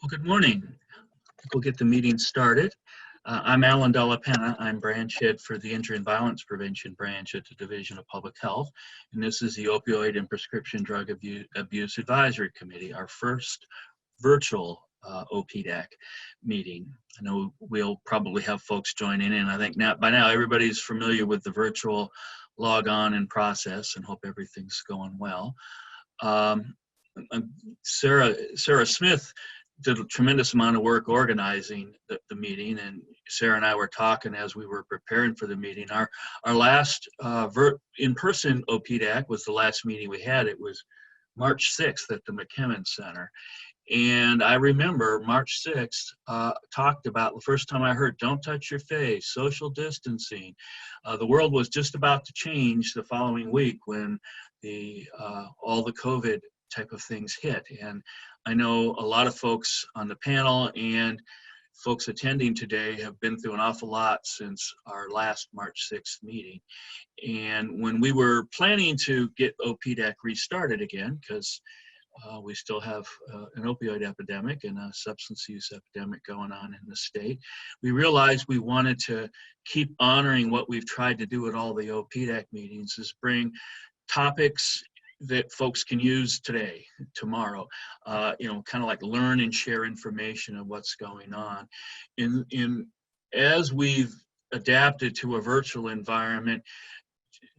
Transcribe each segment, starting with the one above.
Well, good morning. I think we'll get the meeting started. I'm Alan Della Penna. I'm branch head for the Injury and Violence Prevention branch at the Division of Public Health. And this is the Opioid and Prescription Drug Abuse Advisory Committee, our first virtual OPDAAC meeting. I know we'll probably have folks join in, and I think by now everybody's familiar with the virtual log on and process, and hope everything's going well. Sarah Smith did a tremendous amount of work organizing the meeting, and Sarah and I were talking as we were preparing for the meeting. Our last in-person OPDAAC was the last meeting we had. It was March 6th at the McKimmon Center. And I remember March 6th talked about the first time I heard, don't touch your face, social distancing. The world was just about to change the following week when all the COVID type of things hit. And I know a lot of folks on the panel and folks attending today have been through an awful lot since our last March 6th meeting. And when we were planning to get OPDAAC restarted again, because we still have an opioid epidemic and a substance use epidemic going on in the state, we realized we wanted to keep honoring what we've tried to do at all the OPDAAC meetings, is bring topics that folks can use today, tomorrow, kind of like learn and share information of what's going on. As we've adapted to a virtual environment,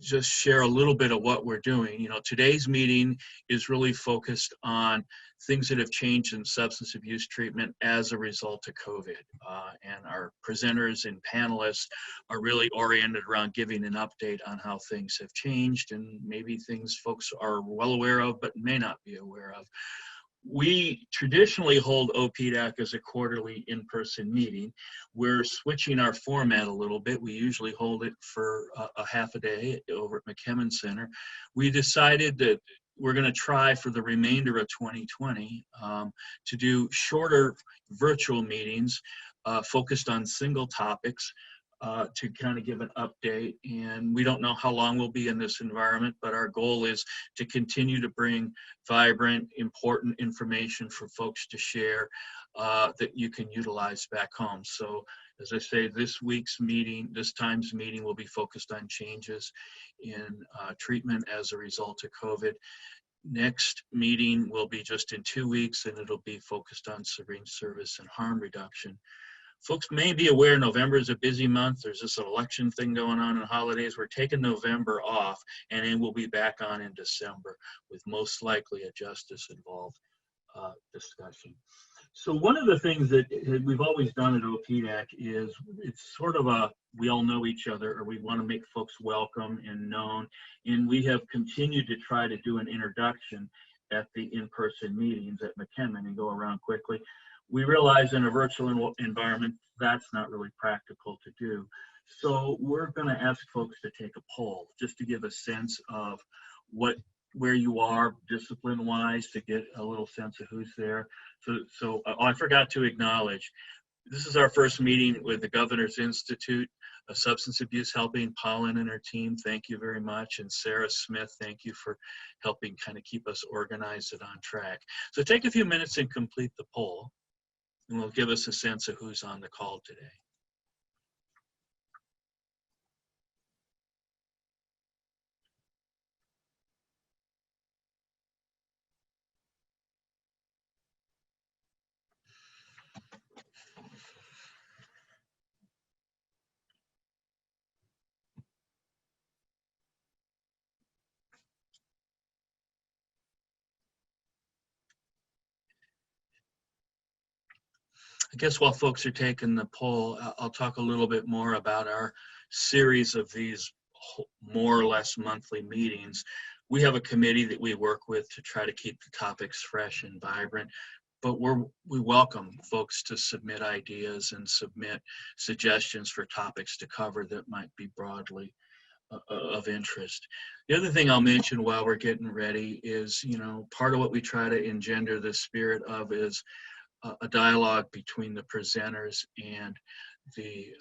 just share a little bit of what we're doing. Today's meeting is really focused on things that have changed in substance abuse treatment as a result of COVID. And our presenters and panelists are really oriented around giving an update on how things have changed and maybe things folks are well aware of but may not be aware of. We traditionally hold OPDAAC as a quarterly in-person meeting. We're switching our format a little bit. We usually hold it for a half a day over at McKimmon Center. We decided that we're going to try for the remainder of 2020 to do shorter virtual meetings focused on single topics to kind of give an update. And we don't know how long we'll be in this environment, but our goal is to continue to bring vibrant, important information for folks to share that you can utilize back home. So as I say, this time's meeting will be focused on changes in treatment as a result of COVID. Next meeting will be just in 2 weeks, and it'll be focused on syringe service and harm reduction. Folks may be aware November is a busy month. There's this election thing going on and holidays. We're taking November off, and then we'll be back on in December with most likely a justice involved discussion. So one of the things that we've always done at OPDAAC is it's sort of we all know each other, or we want to make folks welcome and known. And we have continued to try to do an introduction at the in-person meetings at McKimmon and go around quickly. We realize in a virtual environment, that's not really practical to do. So we're going to ask folks to take a poll just to give a sense of where you are discipline-wise, to get a little sense of who's there. So I forgot to acknowledge, this is our first meeting with the Governor's Institute of Substance Abuse Helping. Pauline and her team, thank you very much. And Sarah Smith, thank you for helping kind of keep us organized and on track. So take a few minutes and complete the poll, and will give us a sense of who's on the call today. I guess while folks are taking the poll, I'll talk a little bit more about our series of these more or less monthly meetings. We have a committee that we work with to try to keep the topics fresh and vibrant, but we welcome folks to submit ideas and submit suggestions for topics to cover that might be broadly of interest. The other thing I'll mention while we're getting ready is, part of what we try to engender the spirit of is a dialogue between the presenters and the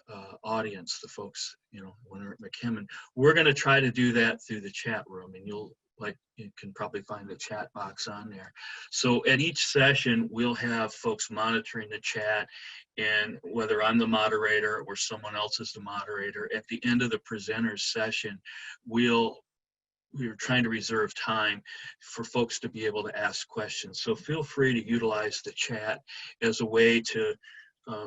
audience, the folks, when we're at McKimmon. We're going to try to do that through the chat room, and you'll like you can probably find the chat box on there. So at each session, we'll have folks monitoring the chat, and whether I'm the moderator or someone else is the moderator, at the end of the presenter's session, we're trying to reserve time for folks to be able to ask questions. So feel free to utilize the chat as a way to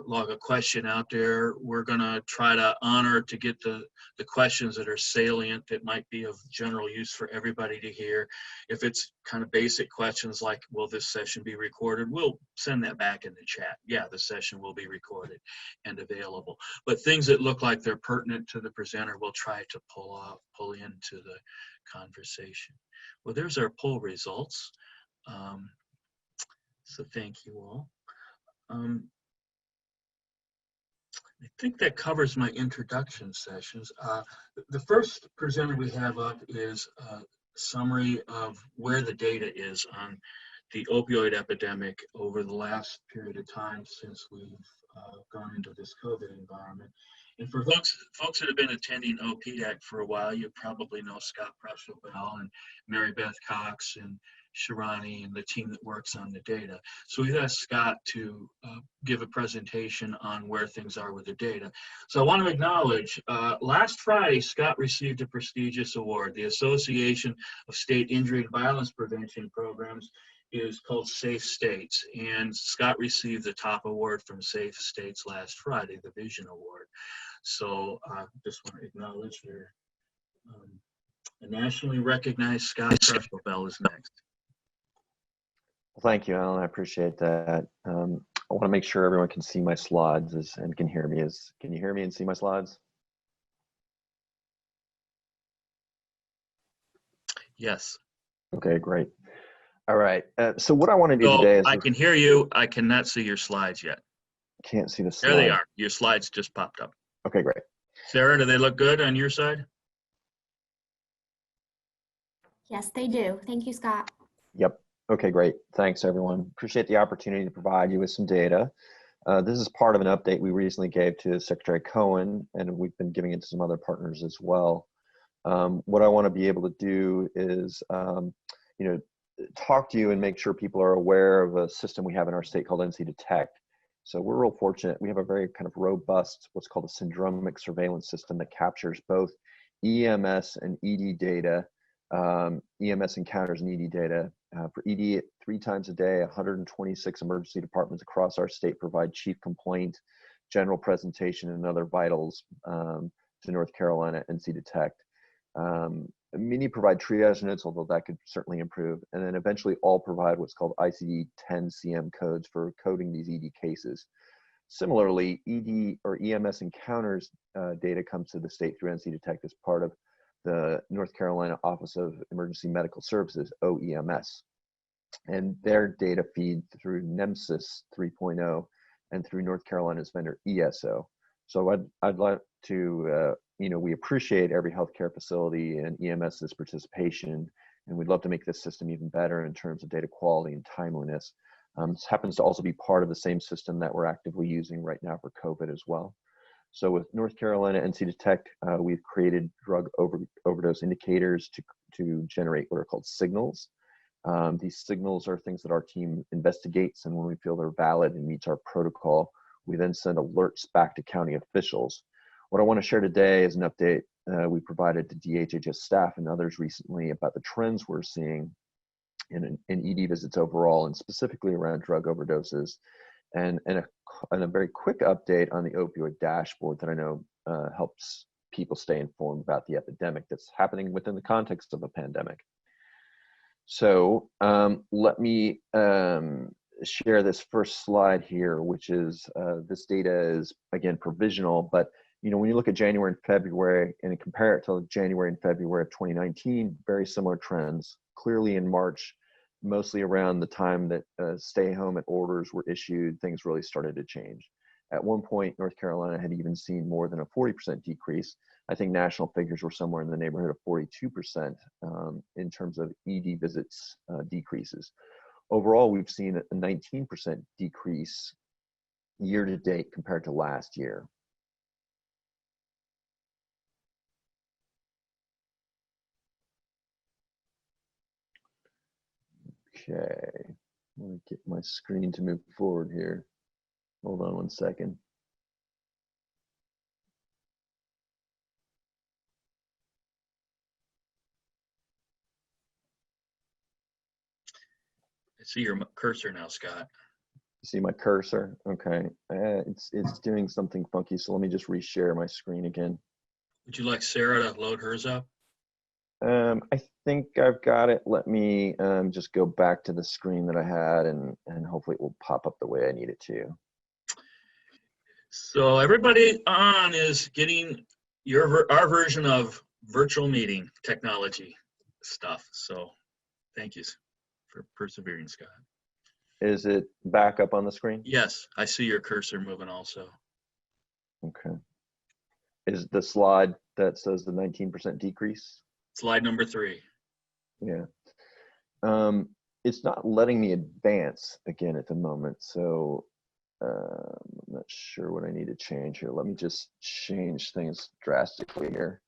log a question out there. We're gonna try to honor to get the questions that are salient, that might be of general use for everybody to hear. If it's kind of basic questions like, will this session be recorded? We'll send that back in the chat. Yeah, the session will be recorded and available. But things that look like they're pertinent to the presenter, we'll try to pull into the conversation. Well, there's our poll results. So thank you all. I think that covers my introduction sessions. The first presenter we have up is a summary of where the data is on the opioid epidemic over the last period of time since we've gone into this COVID environment. And for folks that have been attending OPDAAC for a while, you probably know Scott Preshelbell and Mary Beth Cox and Shirani and the team that works on the data. So we've asked Scott to give a presentation on where things are with the data. So I want to acknowledge, last Friday, Scott received a prestigious award. The Association of State Injury and Violence Prevention Programs is called Safe States, and Scott received the top award from Safe States last Friday, the Vision Award. So just want to acknowledge your a nationally recognized Scott Preshelbell is next. Well, thank you, Alan. I appreciate that. I want to make sure everyone can see my slides and can hear me. Can you hear me and see my slides? Yes. Okay, great. All right. So what I want to do today is— I can hear you. I cannot see your slides yet. Can't see the slides. There they are. Your slides just popped up. Okay, great. Sarah, do they look good on your side? Yes, they do. Thank you, Scott. Yep. Okay, great. Thanks, everyone. Appreciate the opportunity to provide you with some data. This is part of an update we recently gave to Secretary Cohen, and we've been giving it to some other partners as well. What I want to be able to do is, talk to you and make sure people are aware of a system we have in our state called NC Detect. So we're real fortunate. We have a very kind of robust, what's called a syndromic surveillance system that captures both EMS and ED data, EMS encounters and ED data. For ED, 3 times a day, 126 emergency departments across our state provide chief complaint, general presentation, and other vitals to North Carolina NC Detect. Many provide triage notes, although that could certainly improve. And then eventually all provide what's called ICD-10-CM codes for coding these ED cases. Similarly, ED or EMS encounters data comes to the state through NC Detect as part of the North Carolina Office of Emergency Medical Services, OEMS. And their data feed through Census 3.0 and through North Carolina's vendor ESO. So I'd like to, we appreciate every healthcare facility and EMS's participation, and we'd love to make this system even better in terms of data quality and timeliness. This happens to also be part of the same system that we're actively using right now for COVID as well. So with North Carolina NC Detect, we've created drug overdose indicators to generate what are called signals. These signals are things that our team investigates, and when we feel they're valid and meets our protocol, we then send alerts back to county officials. What I want to share today is an update we provided to DHHS staff and others recently about the trends we're seeing in ED visits overall, and specifically around drug overdoses, and a very quick update on the opioid dashboard that I know helps people stay informed about the epidemic that's happening within the context of a pandemic. So let me share this first slide here, which is this data is, again, provisional, but when you look at January and February and compare it to January and February of 2019, very similar trends. Clearly in March, mostly around the time that stay home orders were issued, things really started to change. At one point, North Carolina had even seen more than a 40% decrease. I think national figures were somewhere in the neighborhood of 42% in terms of ED visits decreases. Overall, we've seen a 19% decrease year to date compared to last year. Okay, let me get my screen to move forward here. Hold on one second. I see your cursor now, Scott. You see my cursor? Okay, it's doing something funky, so let me just reshare my screen again. Would you like Sarah to load hers up? I think I've got it. Let me just go back to the screen that I had, and hopefully it will pop up the way I need it to. So everybody on is getting our version of virtual meeting technology stuff. So thank you for persevering, Scott. Is it back up on the screen? Yes, I see your cursor moving also. Okay. Is the slide that says the 19% decrease? Slide number 3. Yeah. It's not letting me advance again at the moment, so I'm not sure what I need to change here. Let me just change things drastically here.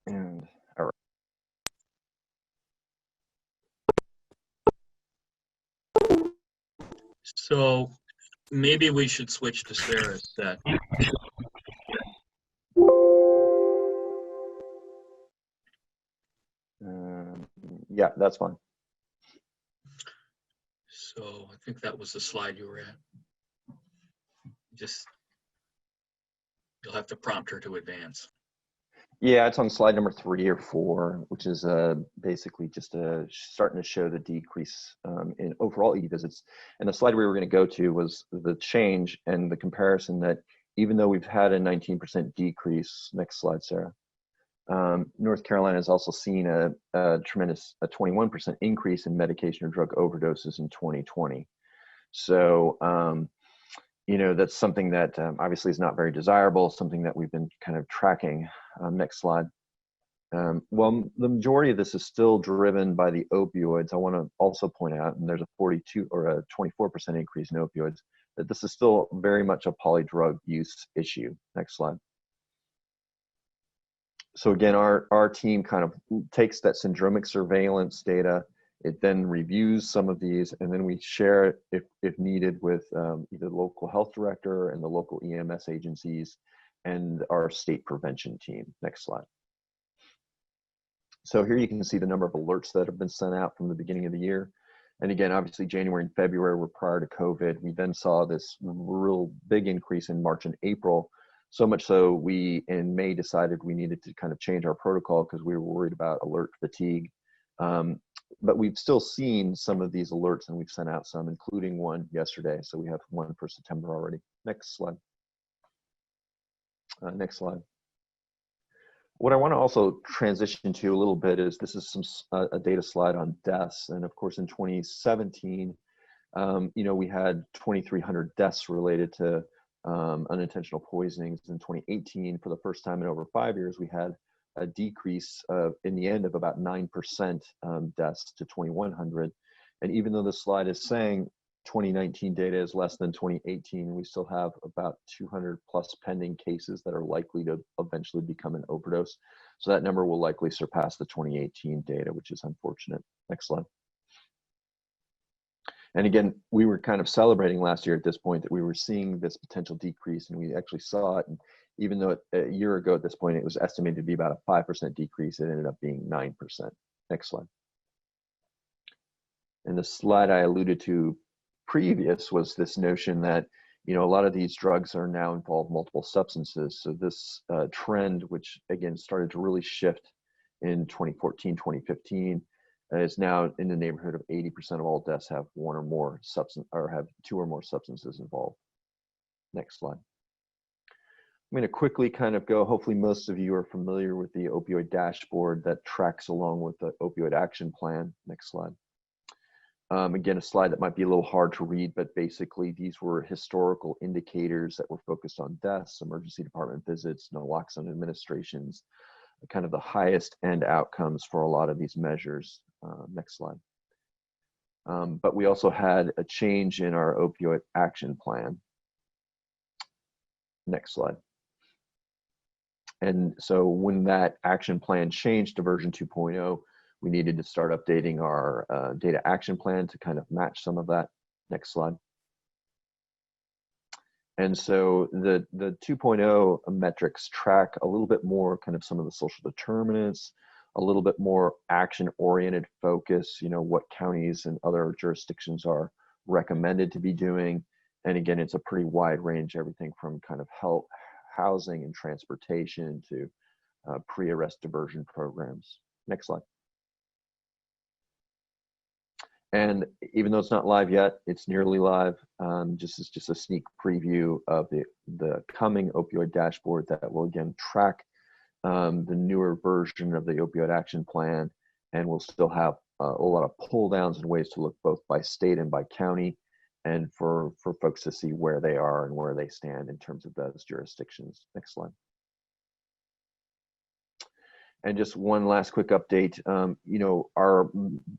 And all right. So maybe we should switch to Sarah's set. Yeah, that's fine. So I think that was the slide you were at. You'll have to prompt her to advance. Yeah, it's on slide number 3 or 4, which is basically just starting to show the decrease in overall e-visits. And the slide we were going to go to was the change and the comparison that even though we've had a 19% decrease, next slide, Sarah, North Carolina has also seen a tremendous 21% increase in medication or drug overdoses in 2020. So, that's something that obviously is not very desirable, something that we've been kind of tracking. Next slide. Well, the majority of this is still driven by the opioids. I want to also point out, and there's a 42 or a 24% increase in opioids, that this is still very much a polydrug use issue. Next slide. So again, our team kind of takes that syndromic surveillance data. It then reviews some of these, and then we share it if needed with either the local health director and the local EMS agencies and our state prevention team. Next slide. So here you can see the number of alerts that have been sent out from the beginning of the year. And again, obviously January and February were prior to COVID. We then saw this real big increase in March and April. So much so we in May decided we needed to kind of change our protocol because we were worried about alert fatigue. But we've still seen some of these alerts, and we've sent out some, including one yesterday. So we have one for September already. Next slide. Next slide. What I want to also transition to a little bit is this is a data slide on deaths. And of course, in 2017, we had 2,300 deaths related to unintentional poisonings. In 2018, for the first time in over 5 years, we had a decrease in the end of about 9% deaths to 2,100. And even though the slide is saying 2019 data is less than 2018, we still have about 200 plus pending cases that are likely to eventually become an overdose. So that number will likely surpass the 2018 data, which is unfortunate. Next slide. And again, we were kind of celebrating last year at this point that we were seeing this potential decrease, and we actually saw it. And even though a year ago at this point, it was estimated to be about a 5% decrease, it ended up being 9%. Next slide. And the slide I alluded to previous was this notion that, a lot of these drugs are now involve multiple substances. So this trend, which again started to really shift in 2014, 2015, is now in the neighborhood of 80% of all deaths have one or more substance or have 2 or more substances involved. Next slide. I'm going to quickly kind of go, hopefully most of you are familiar with the opioid dashboard that tracks along with the opioid action plan. Next slide. Again, a slide that might be a little hard to read, but basically these were historical indicators that were focused on deaths, emergency department visits, naloxone administrations, kind of the highest end outcomes for a lot of these measures. Next slide. But we also had a change in our opioid action plan. Next slide. And so when that action plan changed to version 2.0, we needed to start updating our data action plan to kind of match some of that. Next slide. And so the 2.0 metrics track a little bit more kind of some of the social determinants, a little bit more action-oriented focus, you know, what counties and other jurisdictions are recommended to be doing. And again, it's a pretty wide range, everything from kind of health, housing and transportation to pre-arrest diversion programs. Next slide. And even though it's not live yet, it's nearly live. Just a sneak preview of the coming opioid dashboard that will again track the newer version of the Opioid Action Plan, and we'll still have a lot of pull downs and ways to look both by state and by county, and for folks to see where they are and where they stand in terms of those jurisdictions. Next slide. And just one last quick update, you know, our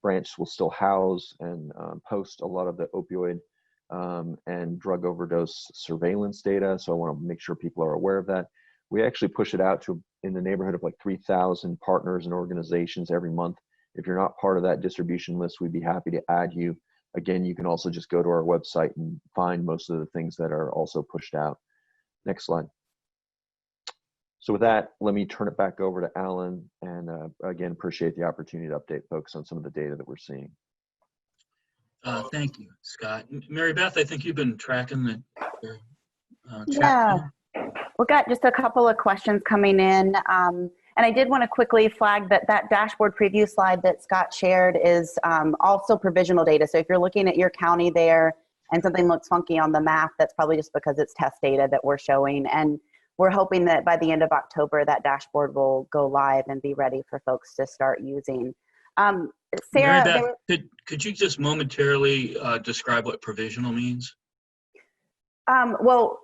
branch will still house and post a lot of the opioid and drug overdose surveillance data. So I want to make sure people are aware of that. We actually push it out to in the neighborhood of like 3,000 partners and organizations every month. If you're not part of that distribution list, we'd be happy to add you. Again, you can also just go to our website and find most of the things that are also pushed out. Next slide. So with that, let me turn it back over to Alan, and again, appreciate the opportunity to update folks on some of the data that we're seeing. Thank you, Scott. Mary Beth, I think you've been tracking the chat. Yeah, we've got just a couple of questions coming in. And I did want to quickly flag that that dashboard preview slide that Scott shared is also provisional data. So if you're looking at your county there and something looks funky on the map, that's probably just because it's test data that we're showing. And we're hoping that by the end of October, that dashboard will go live and be ready for folks to start using. Sarah, Mary Beth, could you just momentarily describe what provisional means? Well,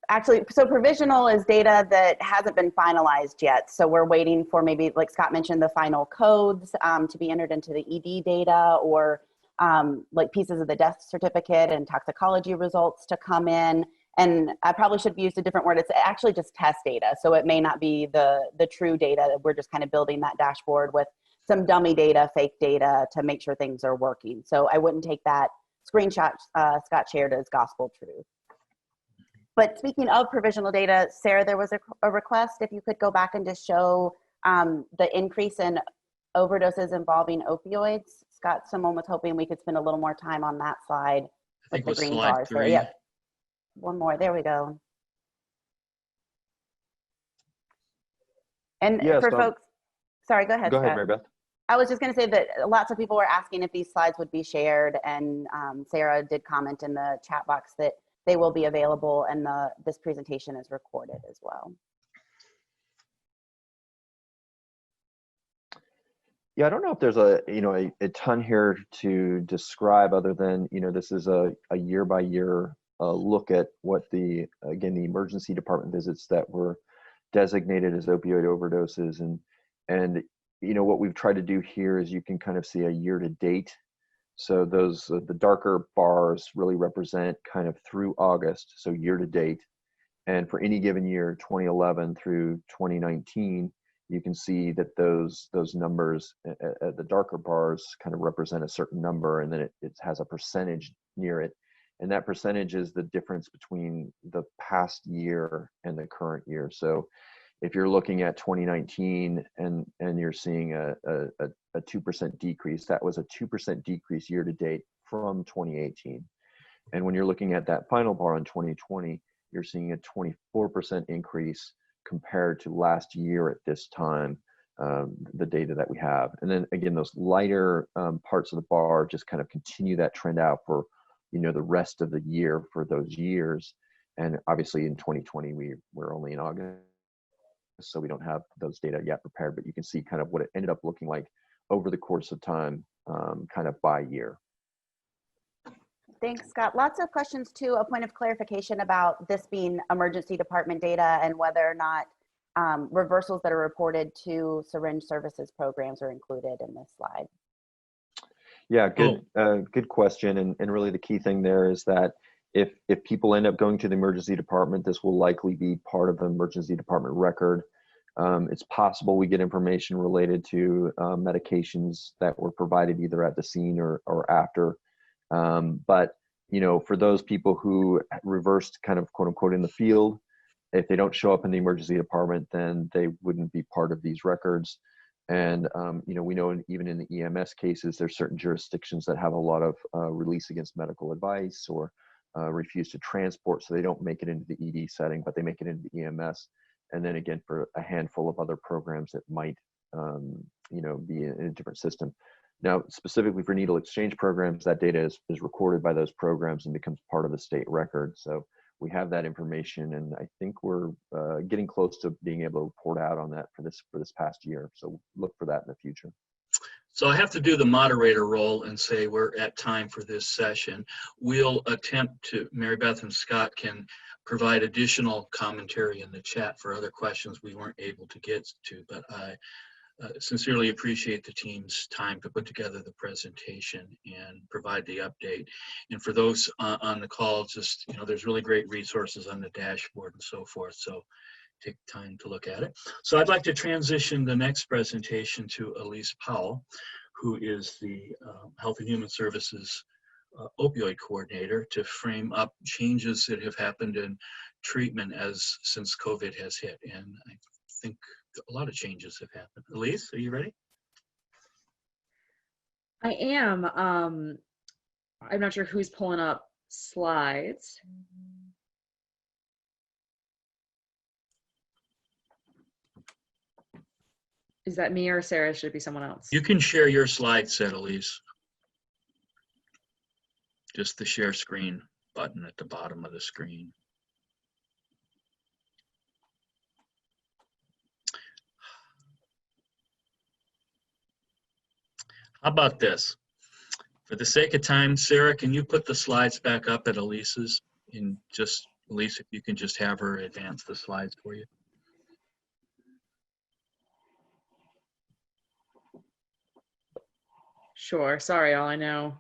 actually, so provisional is data that hasn't been finalized yet. So we're waiting for maybe, like Scott mentioned, the final codes to be entered into the ED data, or like pieces of the death certificate and toxicology results to come in. And I probably should have used a different word. It's actually just test data. So it may not be the true data. We're just kind of building that dashboard with some dummy data, fake data to make sure things are working. So I wouldn't take that screenshot Scott shared as gospel truth. But speaking of provisional data, Sarah, there was a request if you could go back and just show the increase in overdoses involving opioids. Scott, someone was hoping we could spend a little more time on that slide. I think with it was the green slide bars. 3. So, yep. One more, there we go. And Yes, for folks, sorry, go ahead, go ahead, Scott. Mary Beth. I was just gonna say that lots of people were asking if these slides would be shared, and Sarah did comment in the chat box that they will be available, and this presentation is recorded as well. Yeah, I don't know if there's a ton here to describe other than, this is a year by year look at what the emergency department visits that were designated as opioid overdoses, and what we've tried to do here is you can kind of see a year to date. So those the darker bars really represent kind of through August, so year to date. And for any given year, 2011 through 2019, you can see that those numbers, the darker bars, kind of represent a certain number, and then it has a percentage near it. And that percentage is the difference between the past year and the current year. So if you're looking at 2019 and you're seeing a 2% decrease, that was a 2% decrease year to date from 2018. And when you're looking at that final bar on 2020, you're seeing a 24% increase compared to last year at this time, the data that we have. And then again, those lighter parts of the bar just kind of continue that trend out for the rest of the year for those years. And obviously in 2020, we're only in August, so we don't have those data yet prepared, but you can see kind of what it ended up looking like over the course of time, kind of by year. Thanks, Scott. Lots of questions too. A point of clarification about this being emergency department data and whether or not reversals that are reported to syringe services programs are included in this slide. Yeah, good question. And really the key thing there is that if people end up going to the emergency department, this will likely be part of the emergency department record. It's possible we get information related to medications that were provided either at the scene or after. But, for those people who reversed kind of quote unquote in the field, if they don't show up in the emergency department, then they wouldn't be part of these records. And, we know even in the EMS cases, there's certain jurisdictions that have a lot of release against medical advice or refuse to transport, so they don't make it into the ED setting, but they make it into the EMS. And then again, for a handful of other programs that might, be in a different system. Now, specifically for needle exchange programs, that data is recorded by those programs and becomes part of the state record. So we have that information, and I think we're getting close to being able to report out on that for this past year. So look for that in the future. So I have to do the moderator role and say we're at time for this session. We'll attempt to, Mary Beth and Scott can provide additional commentary in the chat for other questions we weren't able to get to, but I sincerely appreciate the team's time to put together the presentation and provide the update. And for those on the call, just, there's really great resources on the dashboard and so forth. So take time to look at it. So I'd like to transition the next presentation to Elise Powell, who is the Health and Human Services opioid coordinator, to frame up changes that have happened in treatment since COVID has hit. And I think a lot of changes have happened. Elise, are you ready? I am. I'm not sure who's pulling up slides. Is that me or Sarah? Should it be someone else? You can share your slide set, Elise. Just the share screen button at the bottom of the screen. How about this? For the sake of time, Sarah, can you put the slides back up at Elise's? Elise, if you can just have her advance the slides for you. Sure. Sorry, all I know.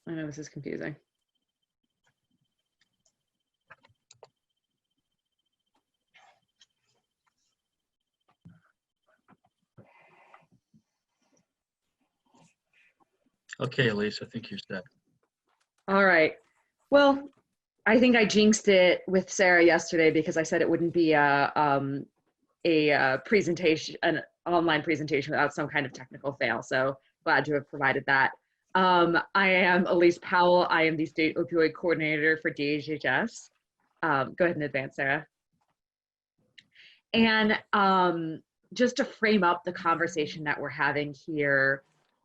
I know this is confusing. Okay, Elise, I think you're set. All right. Well, I think I jinxed it with Sarah yesterday because I said it wouldn't be a presentation, an online presentation without some kind of technical fail. So glad to have provided that. I am Elise Powell. I am the State Opioid Coordinator for DHHS. Go ahead and advance, Sarah. And just to frame up the conversation that we're having here,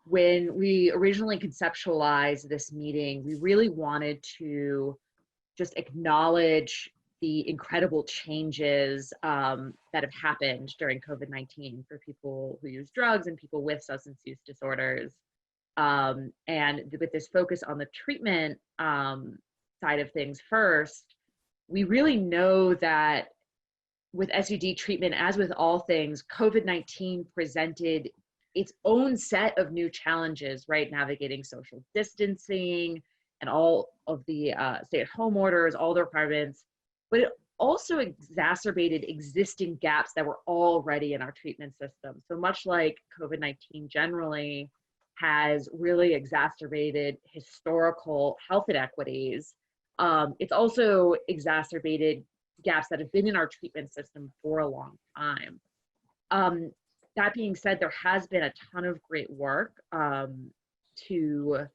when we originally conceptualized this meeting, we really wanted to just acknowledge the incredible changes that have happened during COVID-19 for people who use drugs and people with substance use disorders. And with this focus on the treatment side of things first, we really know that with SUD treatment, as with all things, COVID-19 presented its own set of new challenges, right? Navigating social distancing and all of the stay-at-home orders, all the requirements, but it also exacerbated existing gaps that were already in our treatment system. So much like COVID-19 generally has really exacerbated historical health inequities, it's also exacerbated gaps that have been in our treatment system for a long time. That being said, there has been a ton of great work to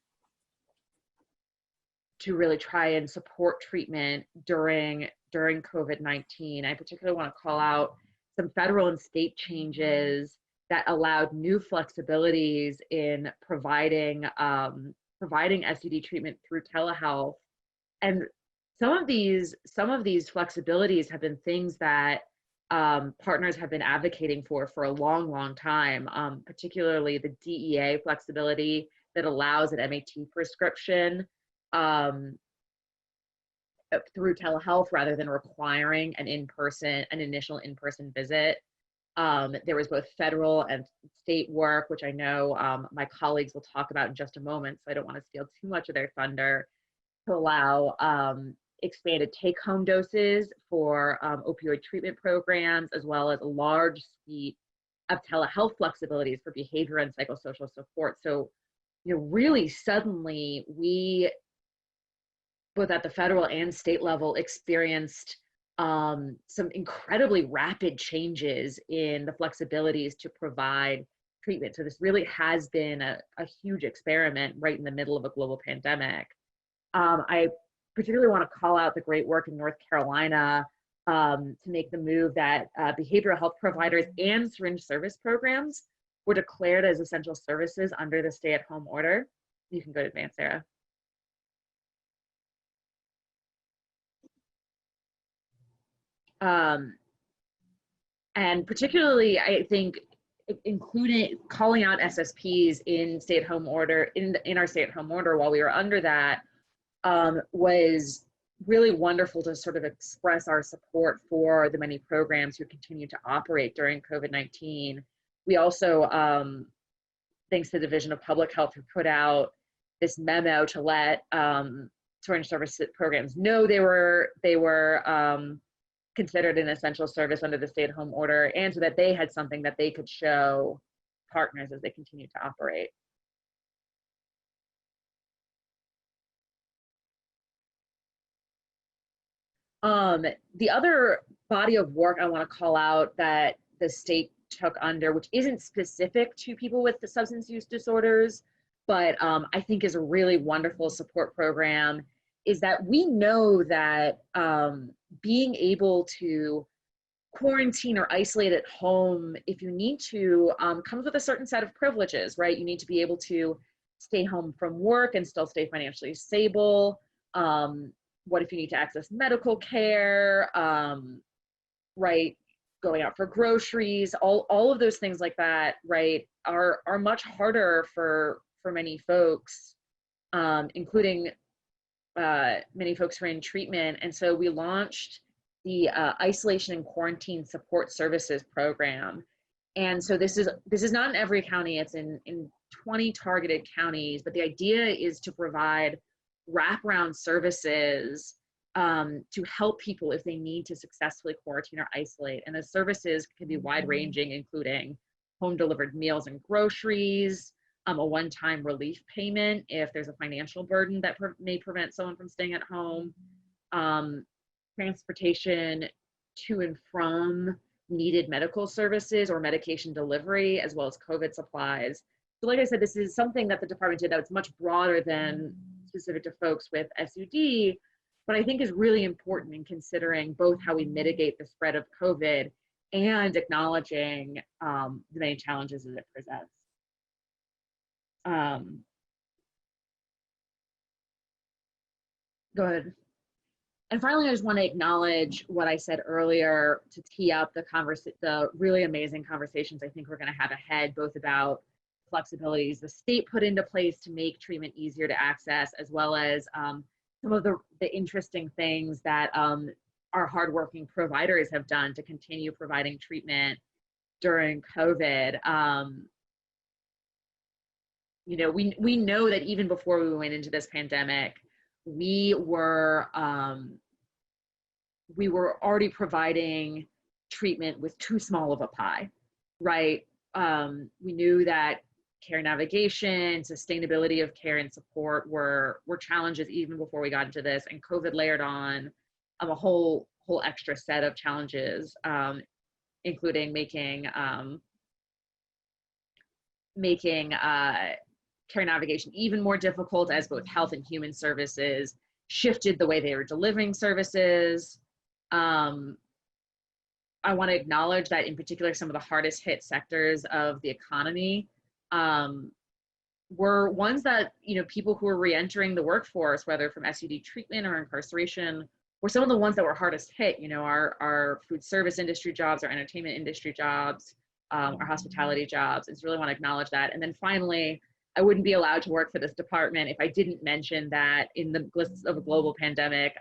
really try and support treatment during COVID-19. I particularly want to call out some federal and state changes that allowed new flexibilities in providing SUD treatment through telehealth. And some of these flexibilities have been things that partners have been advocating for a long, long time, particularly the DEA flexibility that allows an MAT prescription through telehealth rather than requiring an initial in-person visit. There was both federal and state work, which I know my colleagues will talk about in just a moment, so I don't want to steal too much of their thunder, to allow expanded take-home doses for opioid treatment programs, as well as a large suite of telehealth flexibilities for behavior and psychosocial support. So, really suddenly we, both at the federal and state level, experienced some incredibly rapid changes in the flexibilities to provide treatment. So this really has been a huge experiment right in the middle of a global pandemic. I particularly want to call out the great work in North Carolina to make the move that behavioral health providers and syringe service programs were declared as essential services under the stay-at-home order. You can go to advance, Sarah. And particularly, I think, including calling out SSPs in stay-at-home order, in our stay-at-home order while we were under that, was really wonderful to sort of express our support for the many programs who continue to operate during COVID-19. We also, thanks to the Division of Public Health, who put out this memo to let syringe service programs know they were considered an essential service under the stay-at-home order, and so that they had something that they could show partners as they continue to operate. The other body of work I want to call out that the state took under, which isn't specific to people with the substance use disorders, but I think is a really wonderful support program, is that we know that being able to quarantine or isolate at home, if you need to, comes with a certain set of privileges, right? You need to be able to stay home from work and still stay financially stable. What if you need to access medical care, right? Going out for groceries, all of those things like that, right, are much harder for many folks, including many folks who are in treatment. And so we launched the Isolation and Quarantine Support Services Program. And so this is not in every county, it's in 20 targeted counties, but the idea is to provide wraparound services to help people if they need to successfully quarantine or isolate. And the services can be wide-ranging, including home delivered meals and groceries, a one-time relief payment if there's a financial burden that may prevent someone from staying at home, transportation to and from needed medical services or medication delivery, as well as COVID supplies. So like I said, this is something that the department did that's much broader than specific to folks with SUD, but I think is really important in considering both how we mitigate the spread of COVID and acknowledging the many challenges that it presents. Go ahead. And finally, I just want to acknowledge what I said earlier to tee up the really amazing conversations I think we're going to have ahead, both about flexibilities the state put into place to make treatment easier to access, as well as some of the interesting things that our hardworking providers have done to continue providing treatment during COVID. You know, we know that even before we went into this pandemic, we were already providing treatment with too small of a pie, right? We knew that care navigation, sustainability of care and support were challenges even before we got into this, and COVID layered on a whole extra set of challenges, including making care navigation even more difficult, as both health and human services shifted the way they were delivering services. I want to acknowledge that in particular, some of the hardest hit sectors of the economy were ones that, you know, people who were re-entering the workforce, whether from SUD treatment or incarceration, were some of the ones that were hardest hit. You know, our food service industry jobs, our entertainment industry jobs, our hospitality jobs. And so really want to acknowledge that. And then finally, I wouldn't be allowed to work for this department if I didn't mention that in the list of a global pandemic,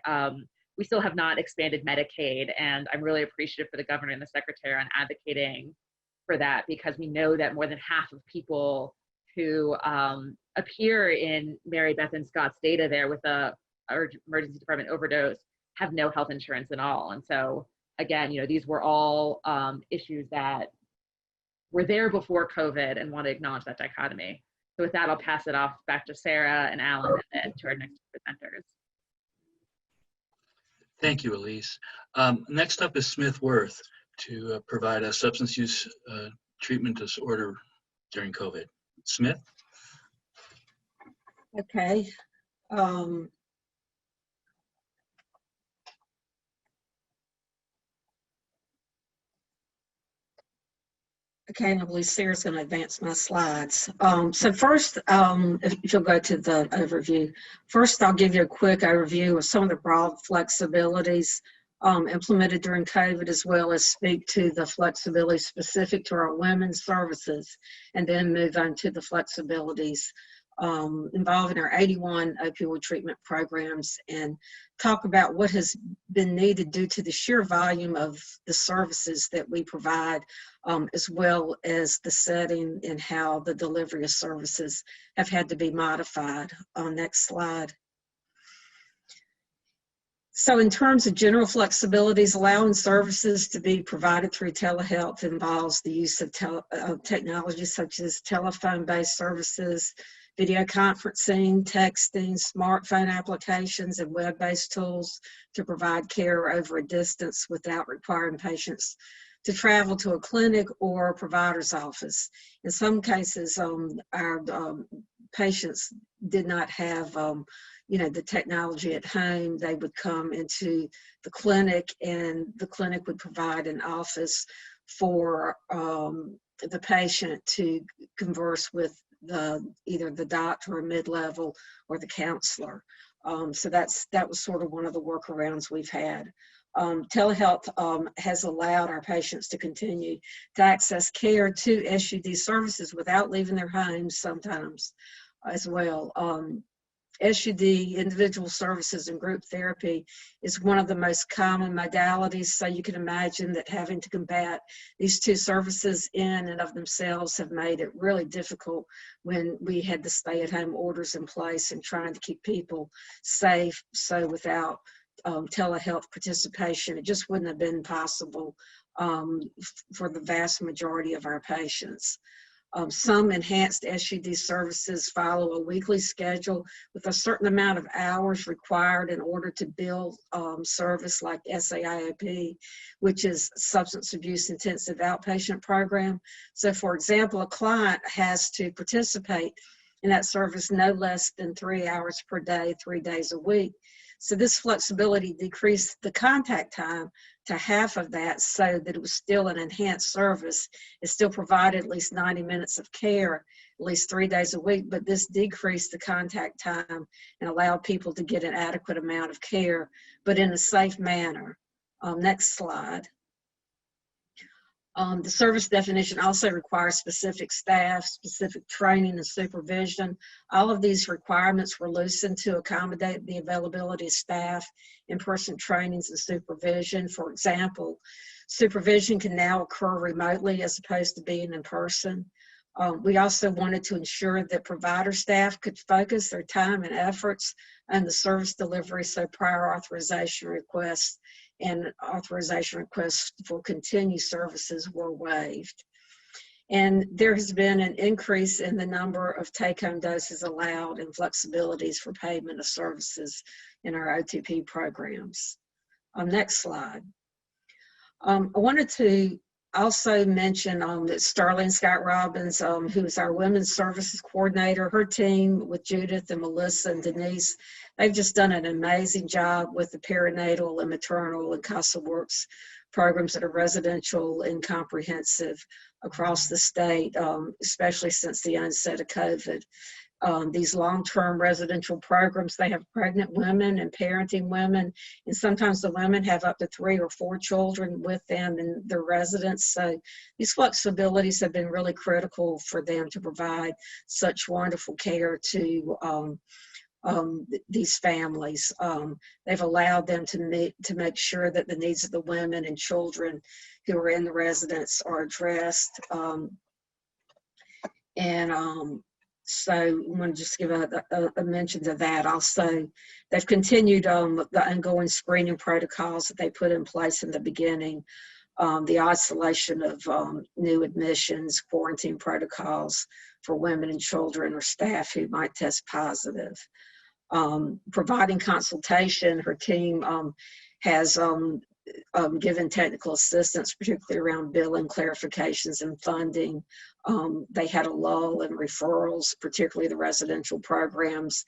we still have not expanded Medicaid, and I'm really appreciative for the governor and the secretary on advocating for that, because we know that more than half of people who appear in Mary Beth and Scott's data there with a emergency department overdose have no health insurance at all. And so again, these were all issues that were there before COVID, and want to acknowledge that dichotomy. So with that, I'll pass it off back to Sarah and Alan, and then to our next presenters. Thank you, Elise. Next up is Smith Worth to provide a substance use treatment disorder during COVID. Smith? Okay. Okay, and I believe Sarah's going to advance my slides. So first, if you'll go to the overview, first I'll give you a quick overview of some of the broad flexibilities implemented during COVID, as well as speak to the flexibility specific to our women's services, and then move on to the flexibilities involving our 81 opioid treatment programs, and talk about what has been needed due to the sheer volume of the services that we provide, as well as the setting and how the delivery of services have had to be modified. Next slide. So in terms of general flexibilities, allowing services to be provided through telehealth involves the use of technology such as telephone-based services, video conferencing, texting, smartphone applications, and web-based tools to provide care over a distance without requiring patients to travel to a clinic or a provider's office. In some cases, our patients did not have the technology at home. They would come into the clinic, and the clinic would provide an office for the patient to converse with either the doctor or mid-level or the counselor. So that was sort of one of the workarounds we've had. Telehealth has allowed our patients to continue to access care to SUD services without leaving their homes sometimes as well. SUD, individual services and group therapy, is one of the most common modalities, so you can imagine that having to combat these two services in and of themselves have made it really difficult when we had the stay-at-home orders in place and trying to keep people safe. So without telehealth participation, it just wouldn't have been possible for the vast majority of our patients. Some enhanced SUD services follow a weekly schedule with a certain amount of hours required in order to bill service, like SAIOP, which is Substance Abuse Intensive Outpatient Program. So for example, a client has to participate in that service no less than 3 hours per day, 3 days a week. So this flexibility decreased the contact time to half of that, so that it was still an enhanced service. It still provided at least 90 minutes of care, at least 3 days a week, but this decreased the contact time and allowed people to get an adequate amount of care, but in a safe manner. Next slide. The service definition also requires specific staff, specific training and supervision. All of these requirements were loosened to accommodate the availability of staff, in-person trainings and supervision. For example, supervision can now occur remotely as opposed to being in person. We also wanted to ensure that provider staff could focus their time and efforts on the service delivery, so prior authorization requests and authorization requests for continued services were waived. And there has been an increase in the number of take-home doses allowed and flexibilities for payment of services in our OTP programs. Next slide. I wanted to also mention that Starling Scott Robbins, who is our Women's Services Coordinator, her team with Judith and Melissa and Denise, they've just done an amazing job with the perinatal and maternal and CASA Works programs that are residential and comprehensive across the state, especially since the onset of COVID. These long-term residential programs, they have pregnant women and parenting women, and sometimes the women have up to 3 or 4 children with them in their residence. So these flexibilities have been really critical for them to provide such wonderful care to these families. They've allowed them to make sure that the needs of the women and children who are in the residence are addressed. So I want to just give a mention to that. Also, they've continued the ongoing screening protocols that they put in place in the beginning, the isolation of new admissions, quarantine protocols for women and children or staff who might test positive. Providing consultation, her team has given technical assistance, particularly around billing clarifications and funding. They had a lull in referrals, particularly the residential programs.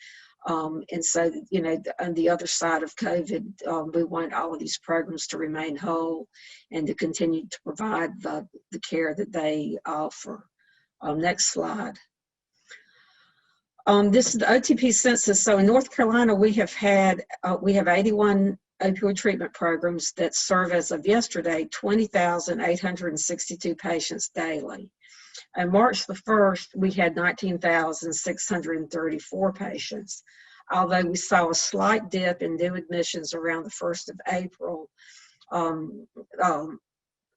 And so, you know, on the other side of COVID, we want all of these programs to remain whole and to continue to provide the care that they offer. Next slide. This is the OTP census. So in North Carolina, we have 81 opioid treatment programs that serve, as of yesterday, 20,862 patients daily. On March the 1st, we had 19,634 patients. Although we saw a slight dip in new admissions around the 1st of April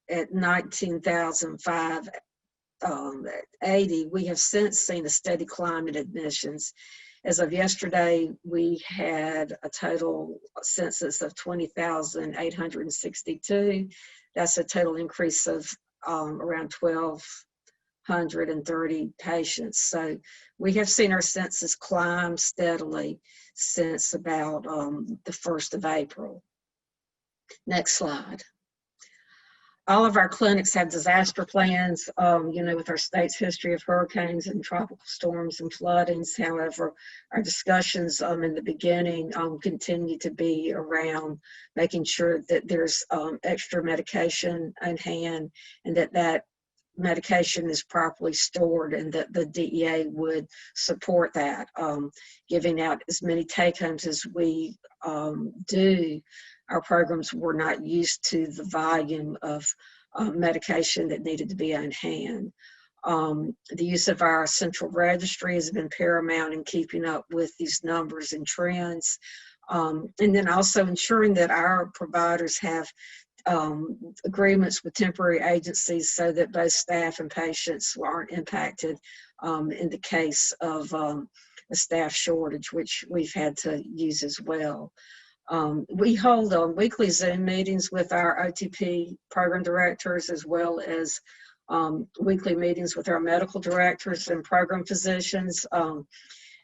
at 19,580, we have since seen a steady climb in admissions. As of yesterday, we had a total census of 20,862. That's a total increase of around 1,230 patients. So we have seen our census climb steadily since about the 1st of April. Next slide. All of our clinics have disaster plans, you know, with our state's history of hurricanes and tropical storms and floodings. However, our discussions in the beginning continue to be around making sure that there's extra medication on hand and that medication is properly stored, and that the DEA would support that. Giving out as many take-homes as we do, our programs were not used to the volume of medication that needed to be on hand. The use of our central registry has been paramount in keeping up with these numbers and trends. And then also ensuring that our providers have agreements with temporary agencies so that both staff and patients aren't impacted in the case of a staff shortage, which we've had to use as well. We hold weekly Zoom meetings with our OTP program directors, as well as weekly meetings with our medical directors and program physicians.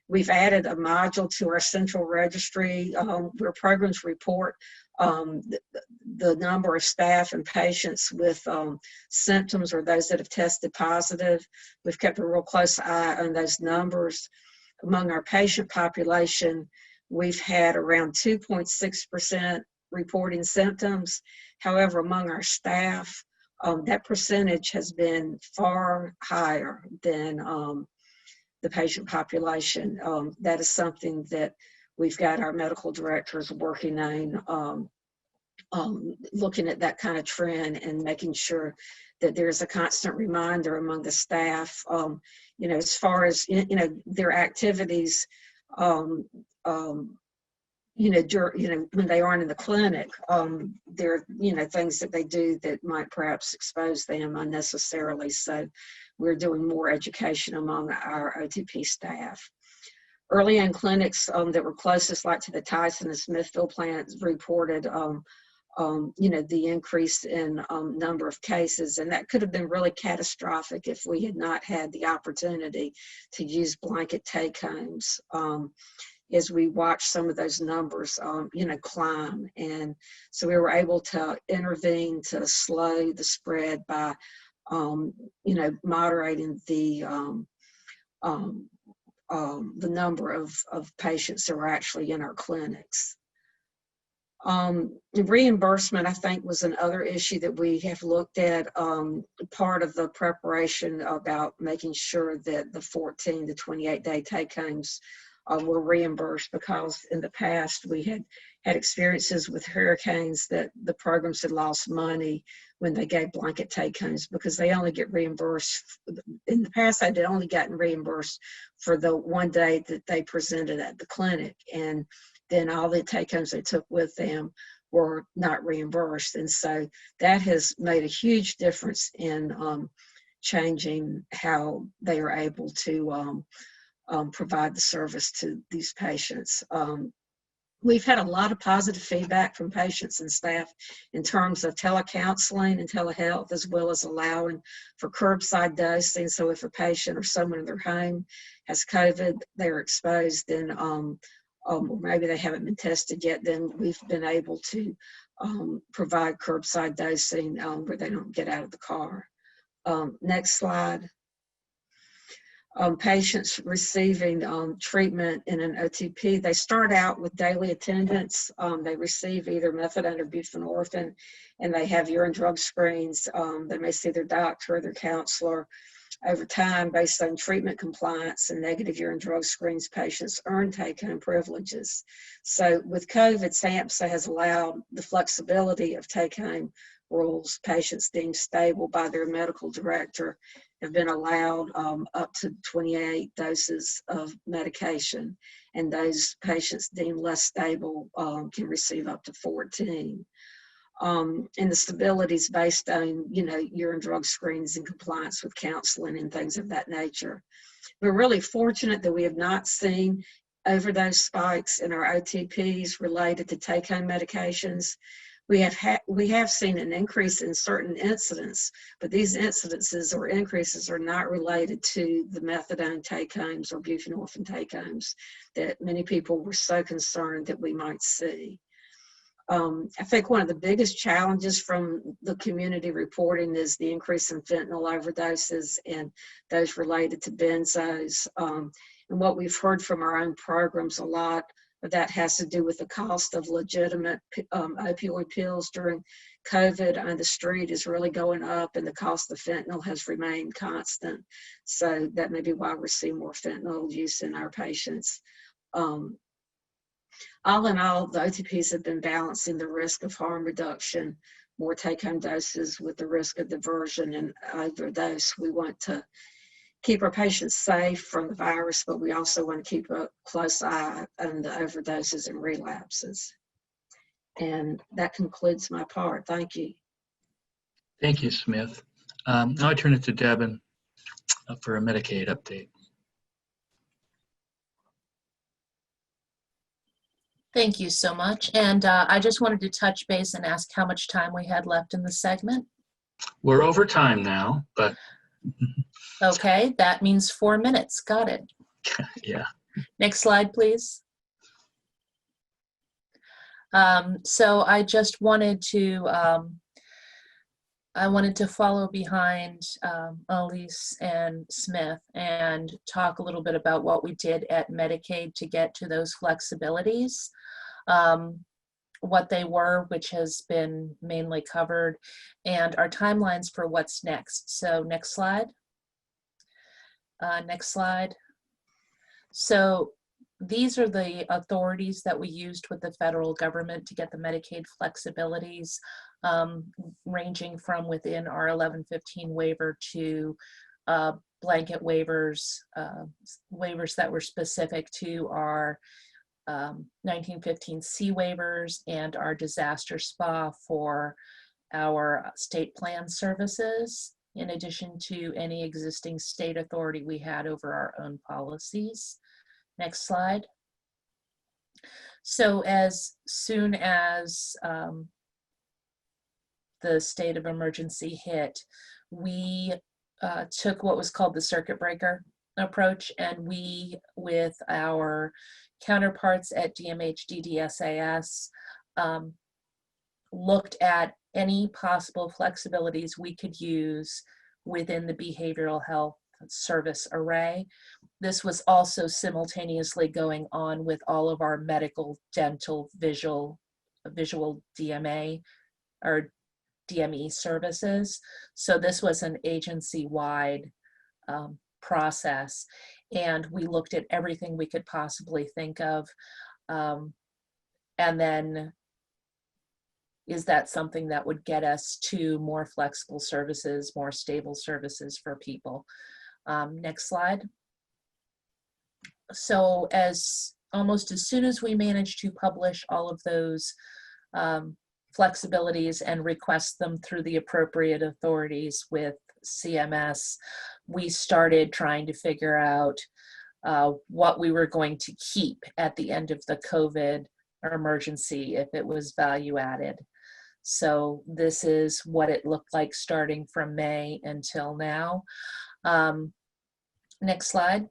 We've added a module to our central registry where programs report the number of staff and patients with symptoms or those that have tested positive. We've kept a real close eye on those numbers. Among our patient population, we've had around 2.6% reporting symptoms. However, among our staff, that percentage has been far higher than the patient population. That is something that we've got our medical directors working on, looking at that kind of trend and making sure that there's a constant reminder among the staff, you know, as far as, you know, their activities, you know, when they aren't in the clinic, there are, you know, things that they do that might perhaps expose them unnecessarily. So we're doing more education among our OTP staff. Early in clinics that were closest, like to the Tyson and Smithville plants, reported, you know, the increase in number of cases, and that could have been really catastrophic if we had not had the opportunity to use blanket take-homes. As we watch some of those numbers, you know, climb. And so we were able to intervene to slow the spread by, you know, moderating the number of patients that were actually in our clinics. Reimbursement, I think, was another issue that we have looked at. Part of the preparation about making sure that the 14 to 28 day take-homes were reimbursed, because in the past we had had experiences with hurricanes that the programs had lost money when they gave blanket take homes because they only get reimbursed. In the past, they'd only gotten reimbursed for the one day that they presented at the clinic. And then all the take homes they took with them were not reimbursed. And so that has made a huge difference in changing how they are able to provide the service to these patients. We've had a lot of positive feedback from patients and staff in terms of telecounseling and telehealth, as well as allowing for curbside dosing. So if a patient or someone in their home has COVID, they're exposed, then or maybe they haven't been tested yet, then we've been able to provide curbside dosing where they don't get out of the car. Next slide. Patients receiving treatment in an OTP, they start out with daily attendance. They receive either methadone or buprenorphine, and they have urine drug screens. They may see their doctor or their counselor. Over time, based on treatment compliance and negative urine drug screens, patients earn take-home privileges. So with COVID, SAMHSA has allowed the flexibility of take-home rules. Patients deemed stable by their medical director have been allowed up to 28 doses of medication, and those patients deemed less stable can receive up to 14. And the stability is based on, urine drug screens and compliance with counseling and things of that nature. We're really fortunate that we have not seen overdose spikes in our OTPs related to take-home medications. We have seen an increase in certain incidents, but these incidences or increases are not related to the methadone take-homes or buprenorphine take-homes that many people were so concerned that we might see. I think one of the biggest challenges from the community reporting is the increase in fentanyl overdoses and those related to benzos. And what we've heard from our own programs, a lot of that has to do with the cost of legitimate opioid pills during COVID on the street is really going up, and the cost of fentanyl has remained constant. So that may be why we're seeing more fentanyl use in our patients. All in all, the OTPs have been balancing the risk of harm reduction, more take-home doses with the risk of diversion and overdose. We want to keep our patients safe from the virus, but we also want to keep a close eye on the overdoses and relapses. And that concludes my part. Thank you. Thank you, Smith. Now I turn it to Devin for a Medicaid update. Thank you so much. And I just wanted to touch base and ask how much time we had left in the segment. We're over time now, but. Okay, that means 4 minutes. Got it. Yeah. Next slide, please. So I just wanted to, follow behind Elise and Smith and talk a little bit about what we did at Medicaid to get to those flexibilities, what they were, which has been mainly covered, and our timelines for what's next. So next slide. Next slide. So these are the authorities that we used with the federal government to get the Medicaid flexibilities, ranging from within our 1115 waiver to blanket waivers, waivers that were specific to our 1915C waivers and our disaster SPA for our state plan services, in addition to any existing state authority we had over our own policies. Next slide. So as soon as the state of emergency hit, we took what was called the circuit breaker approach, and we, with our counterparts at DMH DDSAS, looked at any possible flexibilities we could use within the behavioral health service array. This was also simultaneously going on with all of our medical, dental, visual DMA or DME services. So this was an agency-wide process, and we looked at everything we could possibly think of. And then is that something that would get us to more flexible services, more stable services for people? Next slide. So almost as soon as we managed to publish all of those flexibilities and request them through the appropriate authorities with CMS, we started trying to figure out what we were going to keep at the end of the COVID emergency if it was value added. So this is what it looked like starting from May until now. Next slide.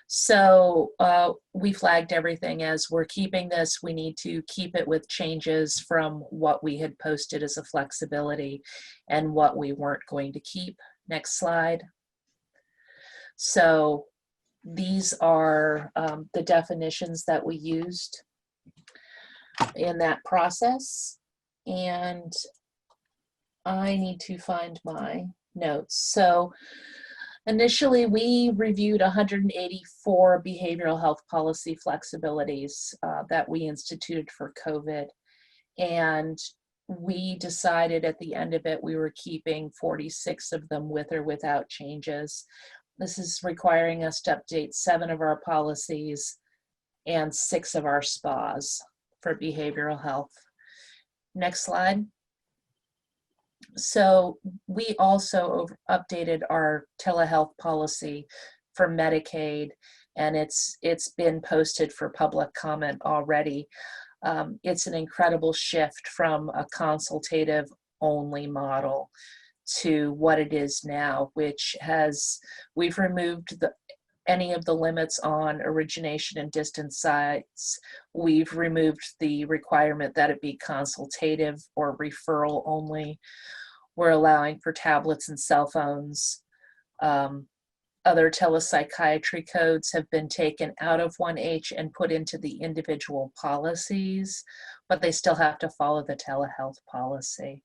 So we flagged everything as we're keeping this. We need to keep it with changes from what we had posted as a flexibility and what we weren't going to keep. Next slide. So these are the definitions that we used in that process. And I need to find my notes. So initially, we reviewed 184 behavioral health policy flexibilities that we instituted for COVID. And we decided at the end of it, we were keeping 46 of them with or without changes. This is requiring us to update 7 of our policies and 6 of our SPAs for behavioral health. Next slide. So we also updated our telehealth policy for Medicaid, and it's been posted for public comment already. It's an incredible shift from a consultative only model to what it is now, which we've removed any of the limits on origination and distance sites. We've removed the requirement that it be consultative or referral only. We're allowing for tablets and cell phones. Other telepsychiatry codes have been taken out of 1H and put into the individual policies, but they still have to follow the telehealth policy.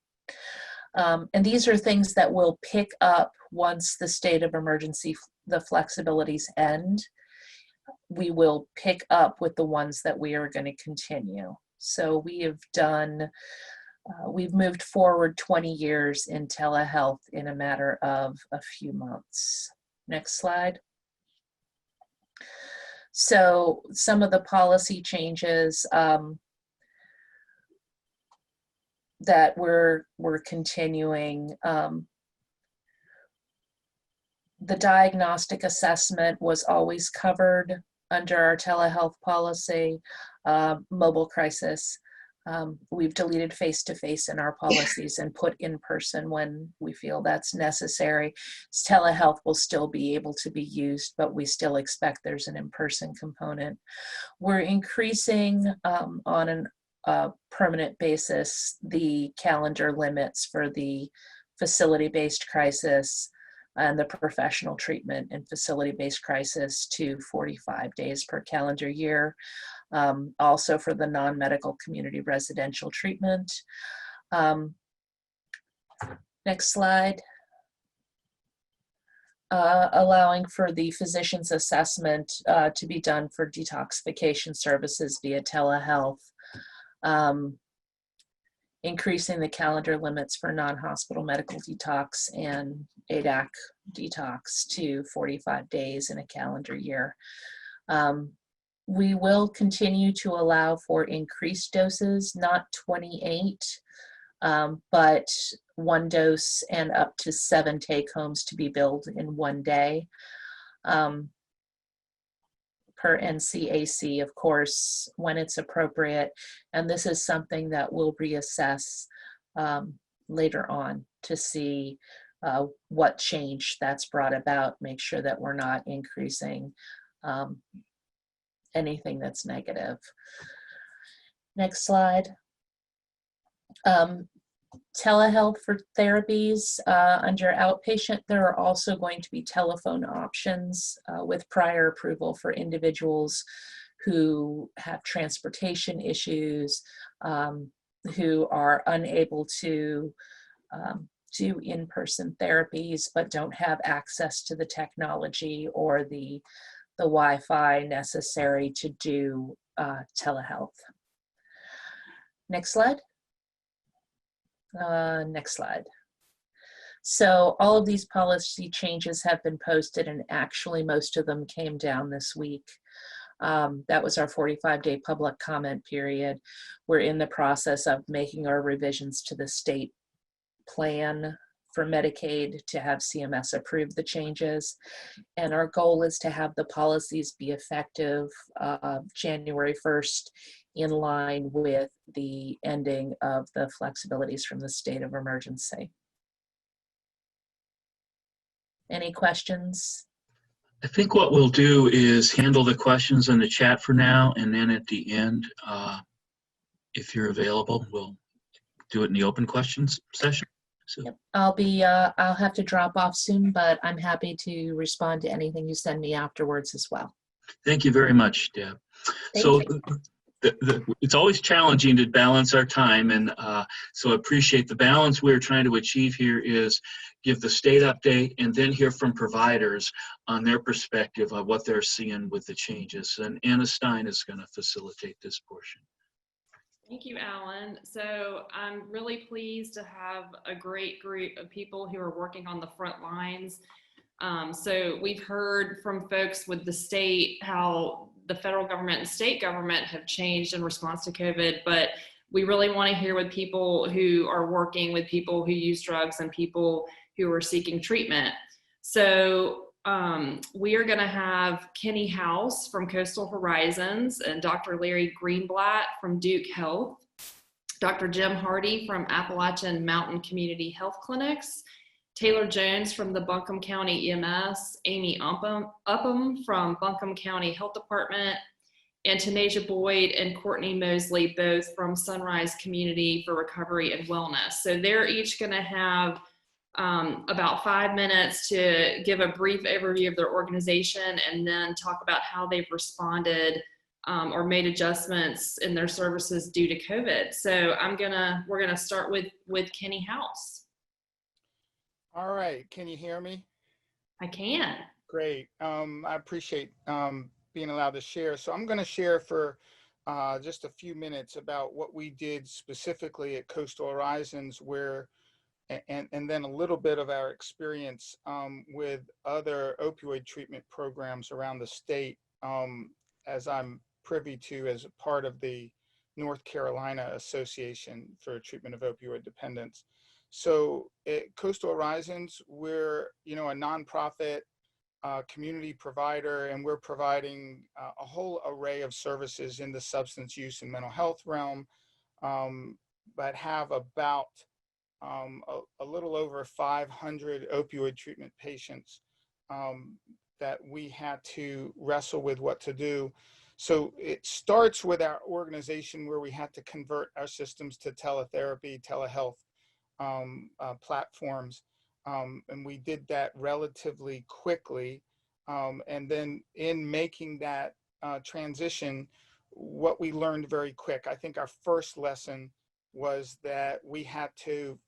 And these are things that will pick up once the state of emergency, the flexibilities end. We will pick up with the ones that we are going to continue. So we have done, we've moved forward 20 years in telehealth in a matter of a few months. Next slide. So some of the policy changes that we're continuing. The diagnostic assessment was always covered under our telehealth policy. Mobile crisis, we've deleted face-to-face in our policies and put in-person when we feel that's necessary. Telehealth will still be able to be used, but we still expect there's an in-person component. We're increasing on a permanent basis the calendar limits for the facility-based crisis and the professional treatment and facility-based crisis to 45 days per calendar year. Also for the non-medical community residential treatment. Next slide. Allowing for the physician's assessment to be done for detoxification services via telehealth. Increasing the calendar limits for non-hospital medical detox and OPDAAC detox to 45 days in a calendar year. We will continue to allow for increased doses, not 28, but 1 dose and up to 7 take-homes to be billed in 1 day. Per NCAC, of course, when it's appropriate. And this is something that we'll reassess later on to see what change that's brought about, make sure that we're not increasing anything that's negative. Next slide. Telehealth for therapies under outpatient, there are also going to be telephone options with prior approval for individuals who have transportation issues, who are unable to do in-person therapies but don't have access to the technology or the Wi-Fi necessary to do telehealth. Next slide. Next slide. So all of these policy changes have been posted, and actually most of them came down this week. That was our 45-day public comment period. We're in the process of making our revisions to the state plan for Medicaid to have CMS approve the changes. And our goal is to have the policies be effective January 1st, in line with the ending of the flexibilities from the state of emergency. Any questions? I think what we'll do is handle the questions in the chat for now, and then at the end, if you're available, we'll do it in the open questions session. So, Yep. I'll have to drop off soon, but I'm happy to respond to anything you send me afterwards as well. thank you very much, Deb. Thank So you. it's always challenging to balance our time, and so I appreciate the balance we're trying to achieve here is give the state update and then hear from providers on their perspective of what they're seeing with the changes. And Anna Stein is going to facilitate this portion. Thank you, Alan. So I'm really pleased to have a great group of people who are working on the front lines. So we've heard from folks with the state how the federal government and state government have changed in response to COVID, but we really want to hear with people who are working with people who use drugs and people who are seeking treatment. So we are going to have Kenny House from Coastal Horizons and Dr. Larry Greenblatt from Duke Health, Dr. Jim Hardy from Appalachian Mountain Community Health Clinics, Taylor Jones from the Buncombe County EMS, Amy Upham from Buncombe County Health Department, and Tanasia Boyd and Courtney Mosley, both from Sunrise Community for Recovery and Wellness. So they're each going to have about 5 minutes to give a brief overview of their organization and then talk about how they've responded or made adjustments in their services due to COVID. So we're gonna start with Kenny House. All right, can you hear me? I can. Great. I appreciate being allowed to share. So I'm going to share for just a few minutes about what we did specifically at Coastal Horizons, and then a little bit of our experience with other opioid treatment programs around the state, as I'm privy to as a part of the North Carolina Association for Treatment of Opioid Dependence. So at Coastal Horizons, we're a nonprofit community provider, and we're providing a whole array of services in the substance use and mental health realm, but have about a little over 500 opioid treatment patients that we had to wrestle with what to do. So it starts with our organization where we had to convert our systems to teletherapy, telehealth platforms. And we did that relatively quickly. And then in making that transition, what we learned very quick, I think our first lesson was that we had to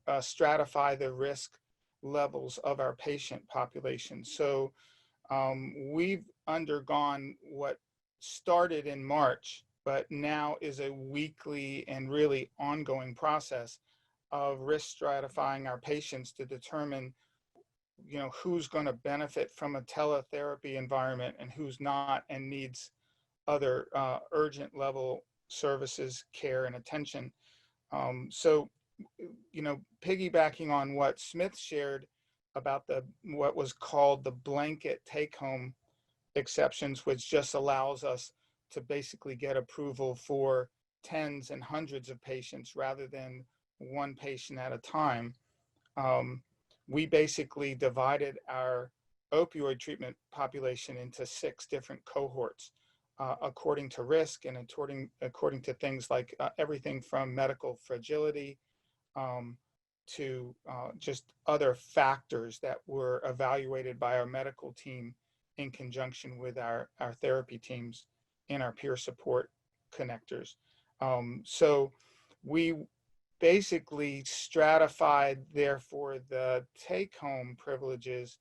stratify the risk levels of our patient population. So we've undergone what started in March, but now is a weekly and really ongoing process of risk stratifying our patients to determine, who's going to benefit from a teletherapy environment and who's not and needs other urgent level services, care, and attention. So, piggybacking on what Smith shared about what was called the blanket take-home exceptions, which just allows us to basically get approval for tens and hundreds of patients rather than one patient at a time. We basically divided our opioid treatment population into 6 different cohorts according to risk and according to things like everything from medical fragility to just other factors that were evaluated by our medical team in conjunction with our therapy teams and our peer support connectors. So we basically stratified, therefore, the take-home privileges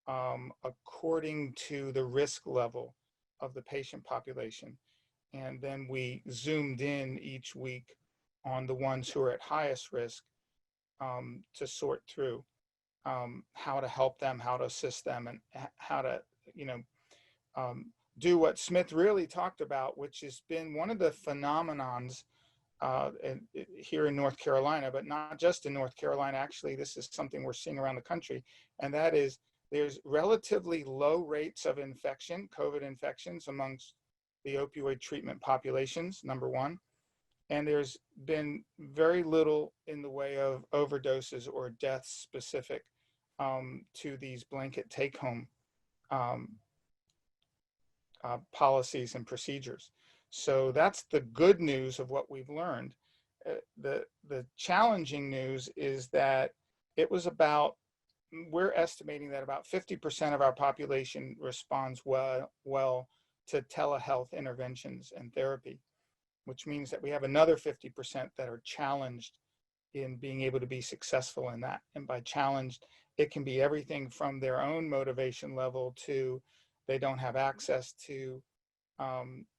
according to the risk level of the patient population. And then we zoomed in each week on the ones who are at highest risk to sort through how to help them, how to assist them, and how to, do what Smith really talked about, which has been one of the phenomenons here in North Carolina, but not just in North Carolina. Actually, this is something we're seeing around the country, and that is there's relatively low rates of infection, COVID infections, amongst the opioid treatment populations, number one. And there's been very little in the way of overdoses or deaths specific to these blanket take-home policies and procedures. So that's the good news of what we've learned. The challenging news is that it was we're estimating that about 50% of our population responds well to telehealth interventions and therapy, which means that we have another 50% that are challenged in being able to be successful in that. And by challenged, it can be everything from their own motivation level to they don't have access to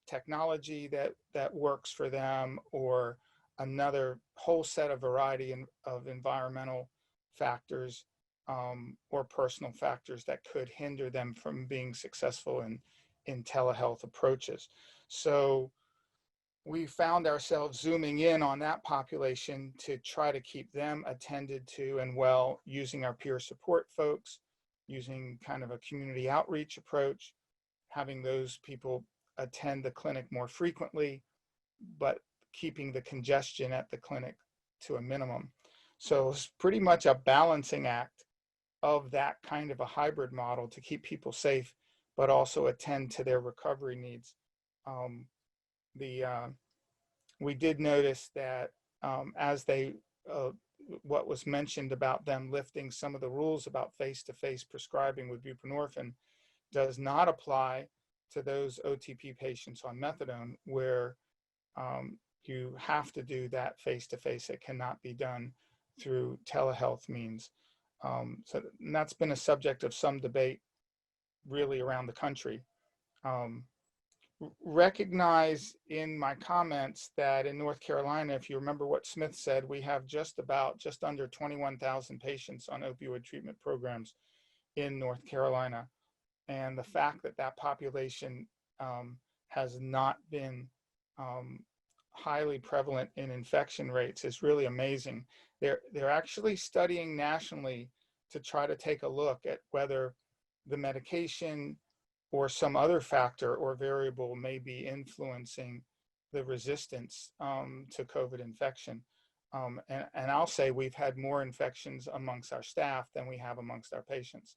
technology that works for them, or another whole set of variety of environmental factors or personal factors that could hinder them from being successful in telehealth approaches. So we found ourselves zooming in on that population to try to keep them attended to and well, using our peer support folks, using kind of a community outreach approach, having those people attend the clinic more frequently, but keeping the congestion at the clinic to a minimum. So it's pretty much a balancing act of that kind of a hybrid model to keep people safe, but also attend to their recovery needs. We did notice that as what was mentioned about them lifting some of the rules about face-to-face prescribing with buprenorphine does not apply to those OTP patients on methadone, where you have to do that face-to-face. It cannot be done through telehealth means. So that's been a subject of some debate really around the country. Recognize in my comments that in North Carolina, if you remember what Smith said, we have just under 21,000 patients on opioid treatment programs in North Carolina. And the fact that that population has not been highly prevalent in infection rates is really amazing. They're actually studying nationally to try to take a look at whether the medication or some other factor or variable may be influencing the resistance to COVID infection. And I'll say we've had more infections amongst our staff than we have amongst our patients.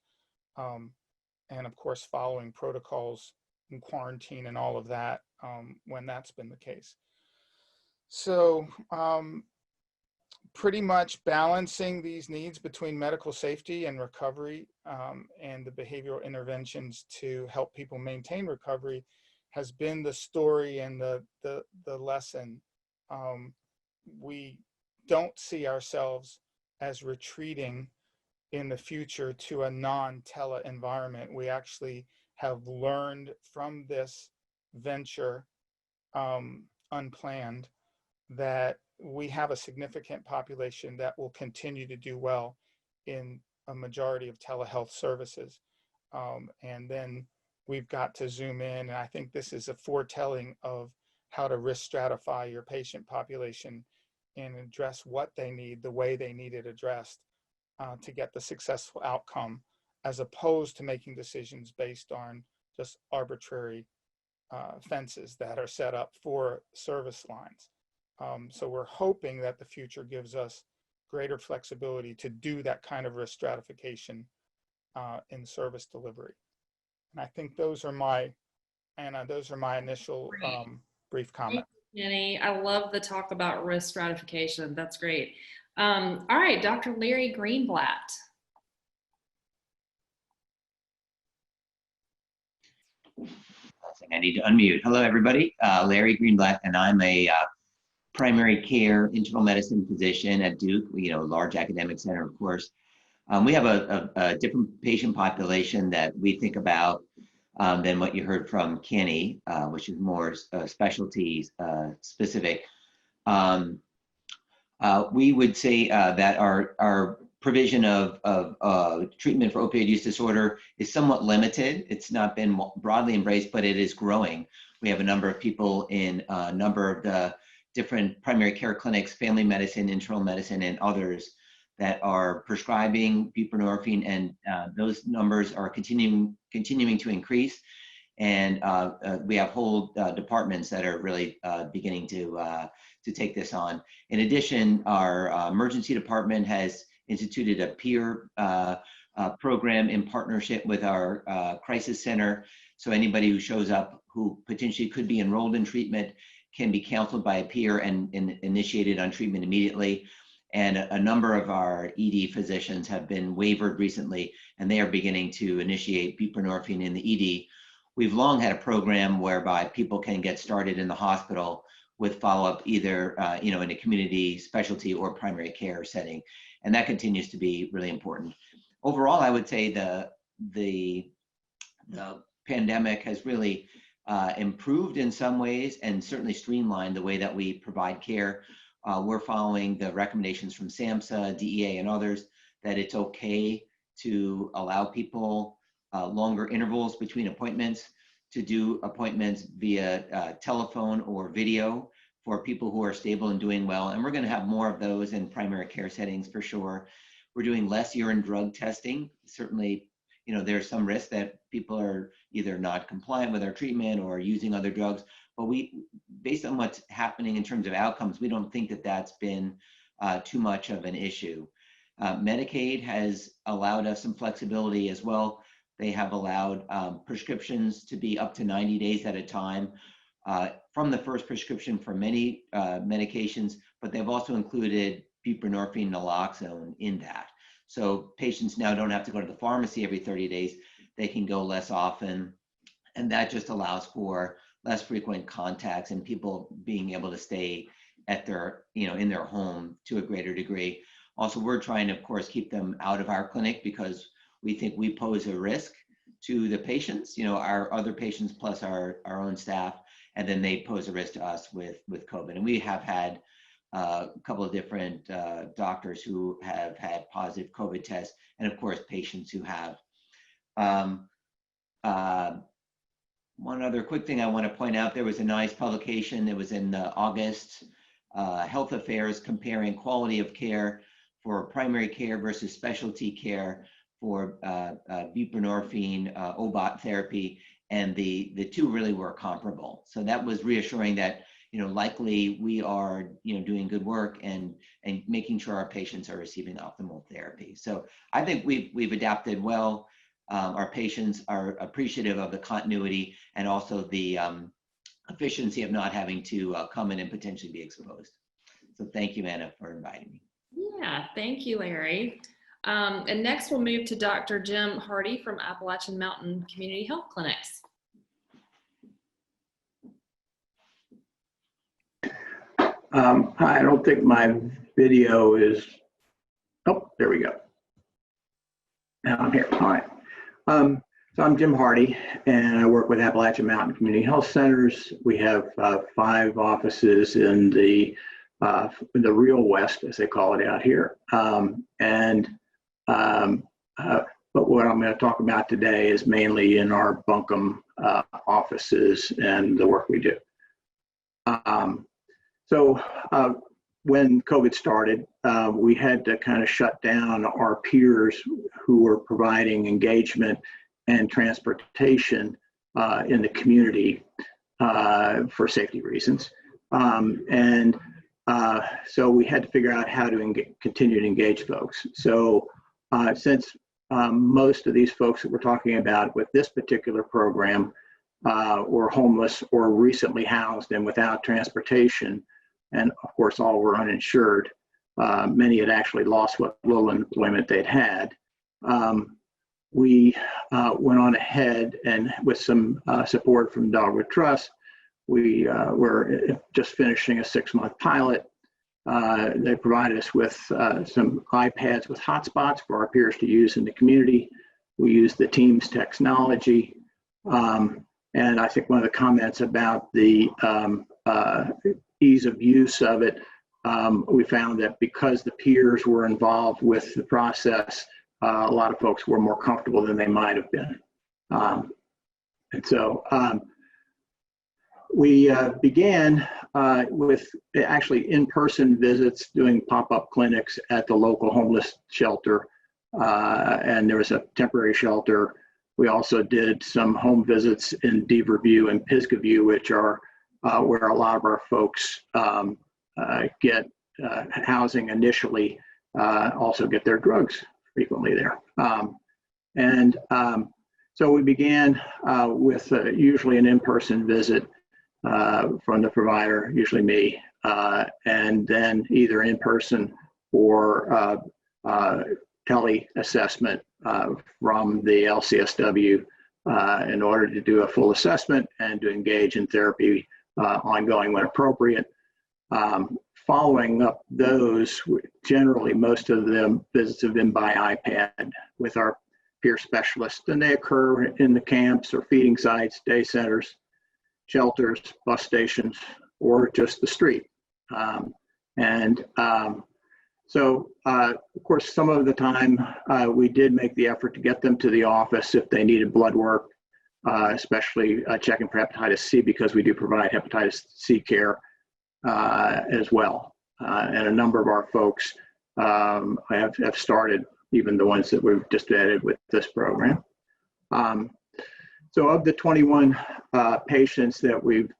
And of course, following protocols and quarantine and all of that when that's been the case. So pretty much balancing these needs between medical safety and recovery and the behavioral interventions to help people maintain recovery has been the story and the lesson. We don't see ourselves as retreating in the future to a non-tele environment. We actually have learned from this venture unplanned that we have a significant population that will continue to do well in a majority of telehealth services. And then we've got to zoom in, and I think this is a foretelling of how to risk stratify your patient population and address what they need the way they need it addressed to get the successful outcome, as opposed to making decisions based on just arbitrary fences that are set up for service lines. So we're hoping that the future gives us greater flexibility to do that kind of risk stratification in service delivery. And I think those are my initial brief comments. Jenny, I love the talk about risk stratification. That's great. All right, Dr. Larry Greenblatt. I need to unmute. Hello, everybody. Larry Greenblatt, and I'm a primary care internal medicine physician at Duke, large academic center, of course. We have a different patient population that we think about than what you heard from Kenny, which is more specialty specific. We would say that our provision of treatment for opioid use disorder is somewhat limited. It's not been broadly embraced, but it is growing. We have a number of people in a number of the different primary care clinics, family medicine, internal medicine, and others that are prescribing buprenorphine, and those numbers are continuing to increase. And we have whole departments that are really beginning to take this on. In addition, our emergency department has instituted a peer program in partnership with our crisis center. So anybody who shows up who potentially could be enrolled in treatment can be counseled by a peer and initiated on treatment immediately. And a number of our ED physicians have been waivered recently, and they are beginning to initiate buprenorphine in the ED. We've long had a program whereby people can get started in the hospital with follow-up either in a community specialty or primary care setting. And that continues to be really important. Overall, I would say the pandemic has really improved in some ways and certainly streamlined the way that we provide care. We're following the recommendations from SAMHSA, DEA, and others that it's okay to allow people longer intervals between appointments, to do appointments via telephone or video for people who are stable and doing well. And we're going to have more of those in primary care settings for sure. We're doing less urine drug testing. Certainly, there's some risk that people are either not compliant with our treatment or using other drugs. But based on what's happening in terms of outcomes, we don't think that that's been too much of an issue. Medicaid has allowed us some flexibility as well. They have allowed prescriptions to be up to 90 days at a time from the first prescription for many medications, but they've also included buprenorphine naloxone in that. So patients now don't have to go to the pharmacy every 30 days. They can go less often, and that just allows for less frequent contacts and people being able to stay at their, in their home to a greater degree. Also, we're trying to, of course, keep them out of our clinic because we think we pose a risk to the patients, our other patients plus our own staff, and then they pose a risk to us with COVID. And we have had a couple of different doctors who have had positive COVID tests, and of course, patients who have. One other quick thing I want to point out, there was a nice publication that was in August, Health Affairs, comparing quality of care for primary care versus specialty care for buprenorphine OBOT therapy, and the two really were comparable. So that was reassuring that likely we are doing good work and making sure our patients are receiving optimal therapy. So I think we've adapted well. Our patients are appreciative of the continuity and also the efficiency of not having to come in and potentially be exposed. So thank you, Anna, for inviting me. Yeah, thank you, Larry. And next we'll move to Dr. Jim Hardy from Appalachian Mountain Community Health Clinics. I don't think my video is, oh, there we go. Now I'm here, all right. So I'm Jim Hardy, and I work with Appalachian Mountain Community Health Centers. We have 5 offices in the real West, as they call it out here. But what I'm going to talk about today is mainly in our Buncombe offices and the work we do. So when COVID started, we had to kind of shut down our peers who were providing engagement and transportation in the community for safety reasons. So we had to figure out how to continue to engage folks. So since most of these folks that we're talking about with this particular program were homeless or recently housed and without transportation, and of course all were uninsured, many had actually lost what little employment they'd had. We went on ahead and with some support from Dogwood Trust, we were just finishing a 6-month pilot. They provided us with some iPads with hotspots for our peers to use in the community. We used the Teams technology. And I think one of the comments about the ease of use of it, we found that because the peers were involved with the process, a lot of folks were more comfortable than they might have been. And so we began with actually in-person visits, doing pop-up clinics at the local homeless shelter. And there was a temporary shelter. We also did some home visits in Beaverview and Pisgah-View, which are where a lot of our folks get housing initially, also get their drugs frequently there. So we began with usually an in-person visit from the provider, usually me, and then either in-person or tele-assessment from the LCSW in order to do a full assessment and to engage in therapy ongoing when appropriate. Following up those, generally most of the visits have been by iPad with our peer specialists, and they occur in the camps or feeding sites, day centers, shelters, bus stations, or just the street. So, of course, some of the time we did make the effort to get them to the office if they needed blood work, especially checking for hepatitis C, because we do provide hepatitis C care as well. And a number of our folks have started, even the ones that we've just added with this program. So of the 21 patients that we've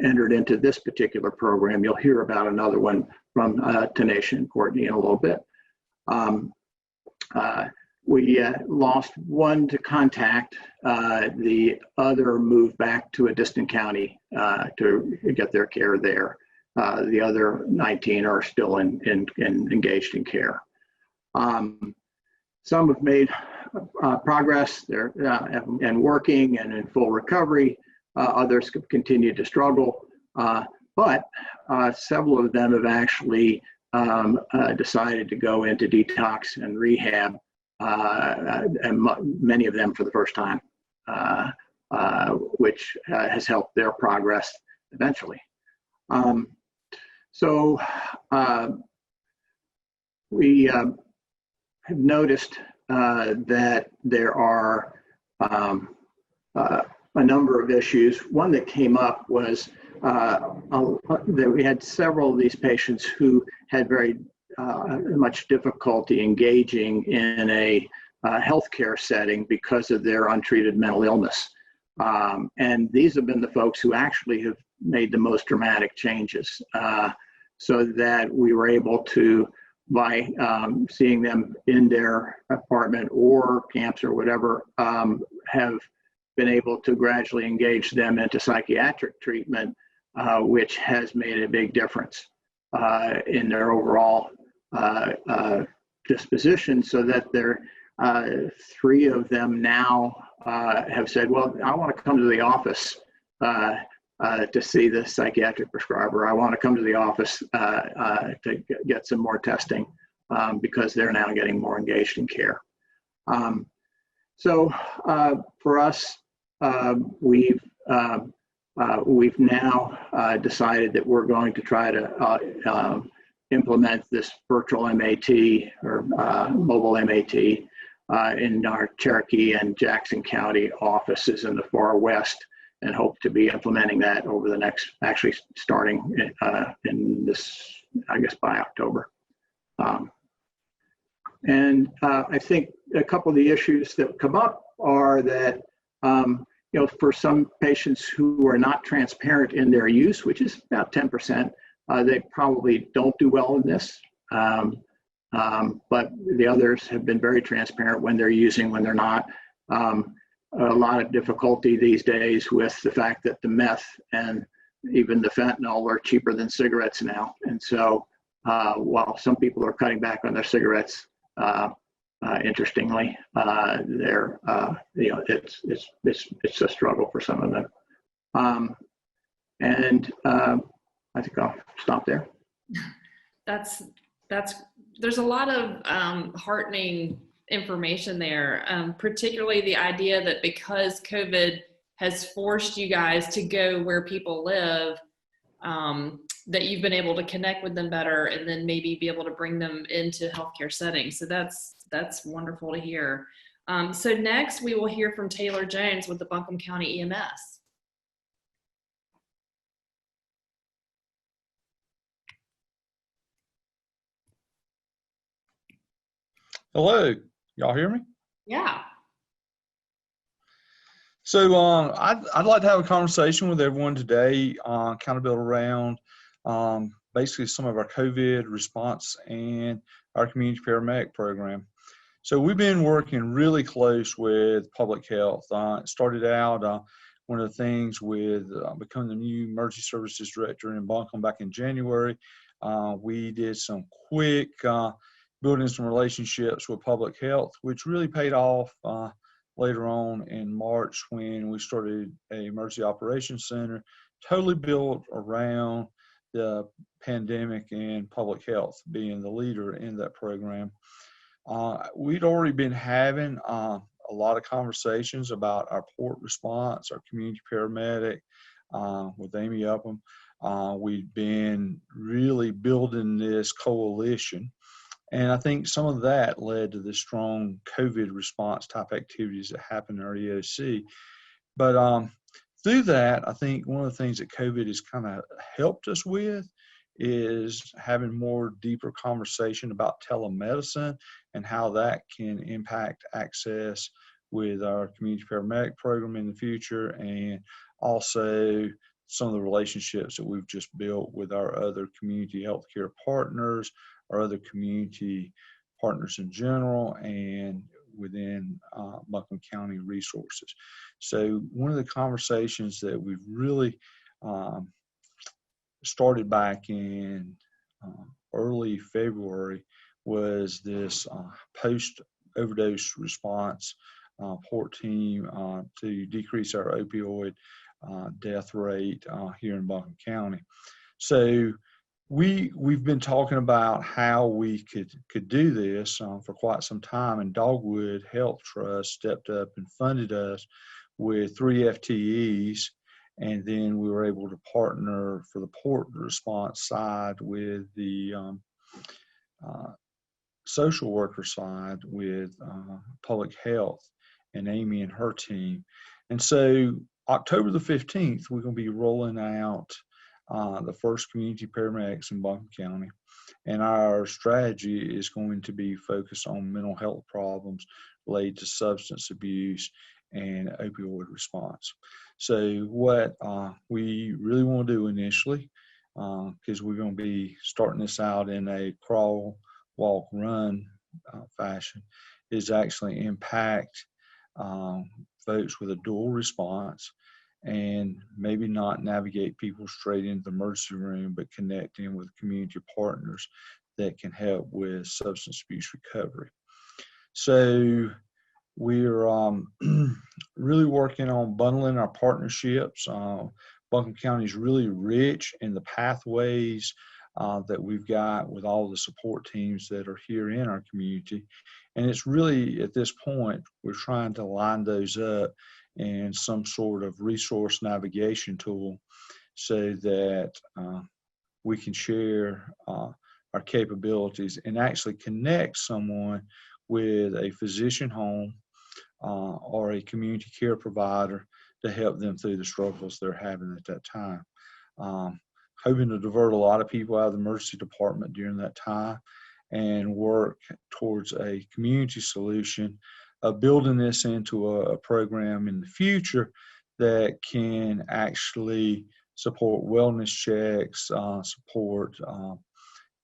entered into this particular program, you'll hear about another one from Tanisha and Courtney in a little bit. We lost one to contact. The other moved back to a distant county to get their care there. The other 19 are still engaged in care. Some have made progress there and working and in full recovery. Others have continued to struggle, but several of them have actually decided to go into detox and rehab, and many of them for the first time, which has helped their progress eventually. So we have noticed that there are a number of issues. One that came up was that we had several of these patients who had very much difficulty engaging in a healthcare setting because of their untreated mental illness. And these have been the folks who actually have made the most dramatic changes, so that we were able to, by seeing them in their apartment or camps or whatever, have been able to gradually engage them into psychiatric treatment, which has made a big difference in their overall disposition, so that there, 3 of them now have said, well, I want to come to the office to see the psychiatric prescriber. I want to come to the office to get some more testing because they're now getting more engaged in care. So for us, we've now decided that we're going to try to implement this virtual MAT or mobile MAT in our Cherokee and Jackson County offices in the far west, and hope to be implementing that over the next, actually starting in this, I guess, by October. And I think a couple of the issues that come up are that, you know, for some patients who are not transparent in their use, which is about 10%, they probably don't do well in this. But the others have been very transparent when they're using, when they're not. A lot of difficulty these days with the fact that the meth and even the fentanyl are cheaper than cigarettes now. And so while some people are cutting back on their cigarettes, interestingly, they're, you know, it's a struggle for some of them. And I think I'll stop there. There's a lot of heartening information there, particularly the idea that because COVID has forced you guys to go where people live, that you've been able to connect with them better and then maybe be able to bring them into healthcare settings. So that's wonderful to hear. So next we will hear from Taylor Jones with the Buncombe County EMS. Hello, y'all hear me? Yeah. So I'd like to have a conversation with everyone today, kind of build around basically some of our COVID response and our community paramedic program. So we've been working really close with public health. It started out one of the things with becoming the new emergency services director in Buncombe back in January. We did some quick building some relationships with public health, which really paid off later on in March when we started an emergency operations center, totally built around the pandemic and public health being the leader in that program. We'd already been having a lot of conversations about our port response, our community paramedic with Amy Upham. We've been really building this coalition. And I think some of that led to the strong COVID response type activities that happened in our EOC. But through that, I think one of the things that COVID has kind of helped us with is having more deeper conversation about telemedicine and how that can impact access with our community paramedic program in the future, and also some of the relationships that we've just built with our other community healthcare partners, our other community partners in general, and within Buncombe County resources. So one of the conversations that we've really started back in early February was this post-overdose response port team to decrease our opioid death rate here in Buncombe County. So we've been talking about how we could do this for quite some time, and Dogwood Health Trust stepped up and funded us with 3 FTEs, and then we were able to partner for the port response side with the social worker side with public health and Amy and her team. And so October the 15th, we're going to be rolling out the first community paramedics in Buncombe County. And our strategy is going to be focused on mental health problems related to substance abuse and opioid response. So what we really want to do initially, because we're going to be starting this out in a crawl, walk, run fashion, is actually impact folks with a dual response, and maybe not navigate people straight into the emergency room, but connect in with community partners that can help with substance abuse recovery. So we're really working on bundling our partnerships. Buncombe County is really rich in the pathways that we've got with all the support teams that are here in our community. And it's really, at this point, we're trying to line those up in some sort of resource navigation tool so that we can share our capabilities and actually connect someone with a physician home or a community care provider to help them through the struggles they're having at that time. Hoping to divert a lot of people out of the emergency department during that time and work towards a community solution of building this into a program in the future that can actually support wellness checks, support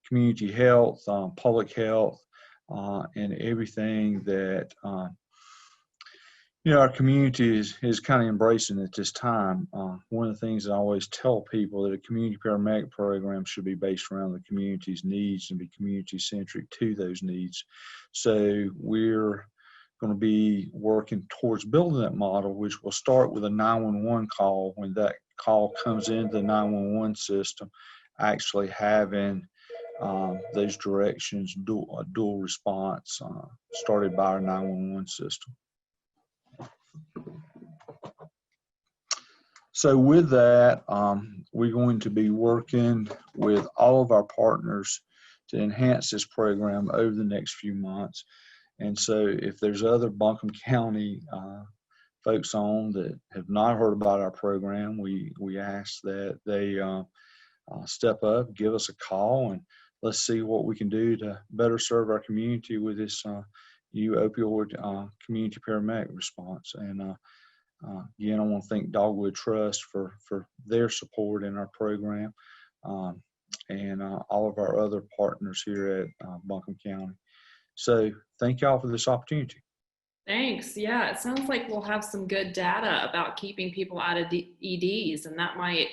community health, public health, and everything that our community is kind of embracing at this time. One of the things that I always tell people, that a community paramedic program should be based around the community's needs and be community centric to those needs. So we're going to be working towards building that model, which will start with a 911 call. When that call comes into the 911 system, actually having those directions, dual response started by our 911 system. So with that, we're going to be working with all of our partners to enhance this program over the next few months. And so if there's other Buncombe County folks on that have not heard about our program, we ask that they step up, give us a call, and let's see what we can do to better serve our community with this new opioid community paramedic response. And again, I want to thank Dogwood Trust for their support in our program, and all of our other partners here at Buncombe County. So thank y'all for this opportunity. Thanks. Yeah, it sounds like we'll have some good data about keeping people out of EDs, and that might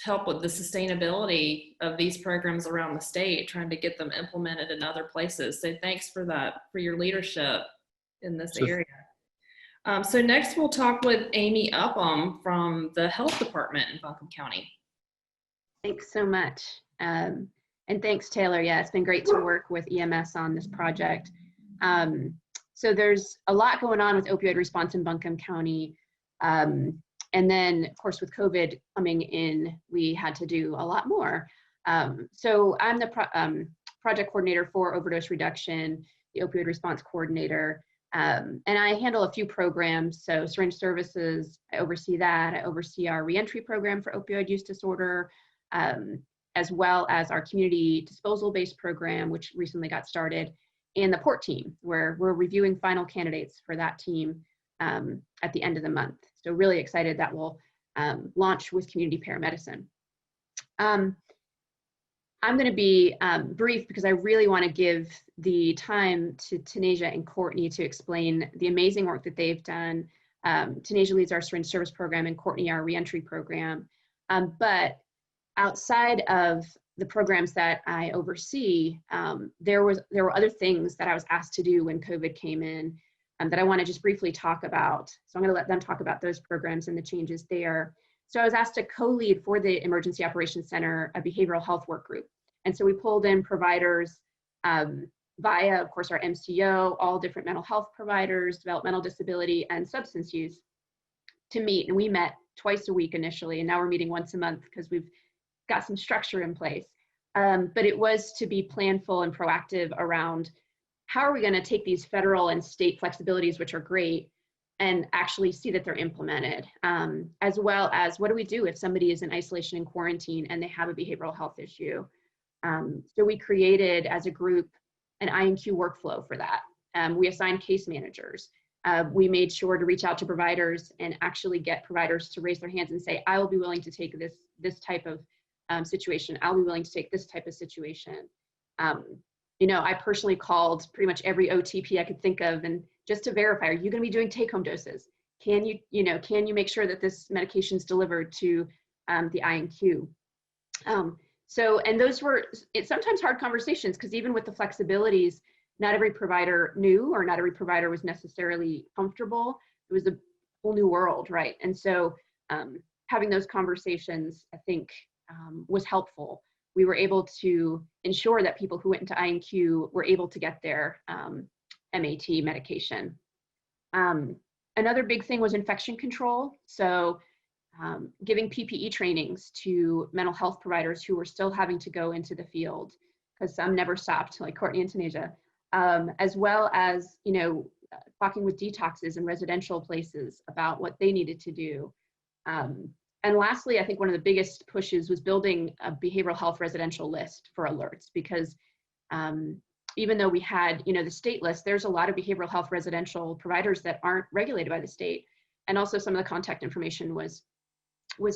help with the sustainability of these programs around the state, trying to get them implemented in other places. So thanks for that, for your leadership in this area. So next we'll talk with Amy Upham from the Health Department in Buncombe County. Thanks so much. And thanks, Taylor. Yeah, it's been great to work with EMS on this project. So there's a lot going on with opioid response in Buncombe County. And then, of course, with COVID coming in, we had to do a lot more. So I'm the project coordinator for overdose reduction, the opioid response coordinator. And I handle a few programs. So syringe services, I oversee that. I oversee our reentry program for opioid use disorder, as well as our community disposal-based program, which recently got started, and the port team, where we're reviewing final candidates for that team at the end of the month. So really excited that we'll launch with community paramedicine. I'm going to be brief because I really want to give the time to Tanasia and Courtney to explain the amazing work that they've done. Tanasia leads our syringe service program and Courtney our reentry program. But outside of the programs that I oversee, there were other things that I was asked to do when COVID came in that I want to just briefly talk about. So I'm going to let them talk about those programs and the changes there. So I was asked to co-lead for the Emergency Operations Center a behavioral health work group. And so we pulled in providers via, of course, our MCO, all different mental health providers, developmental disability, and substance use to meet. And we met twice a week initially, and now we're meeting once a month because we've got some structure in place. But it was to be planful and proactive around how are we going to take these federal and state flexibilities, which are great, and actually see that they're implemented, as well as what do we do if somebody is in isolation and quarantine and they have a behavioral health issue. So we created as a group an INQ workflow for that. We assigned case managers. We made sure to reach out to providers and actually get providers to raise their hands and say, I will be willing to take this type of situation. I'll be willing to take this type of situation. You know, I personally called pretty much every OTP I could think of, and just to verify, are you going to be doing take-home doses? Can you make sure that this medication is delivered to the INQ? And those were sometimes hard conversations, because even with the flexibilities, not every provider knew, or not every provider was necessarily comfortable. It was a whole new world, right? And so having those conversations, I think, was helpful. We were able to ensure that people who went into INQ were able to get their MAT medication. Another big thing was infection control. So giving PPE trainings to mental health providers who were still having to go into the field, because some never stopped, like Courtney and Tanasia, as well as, talking with detoxes in residential places about what they needed to do. And lastly, I think one of the biggest pushes was building a behavioral health residential list for alerts, because even though we had, the state list, there's a lot of behavioral health residential providers that aren't regulated by the state. And also some of the contact information was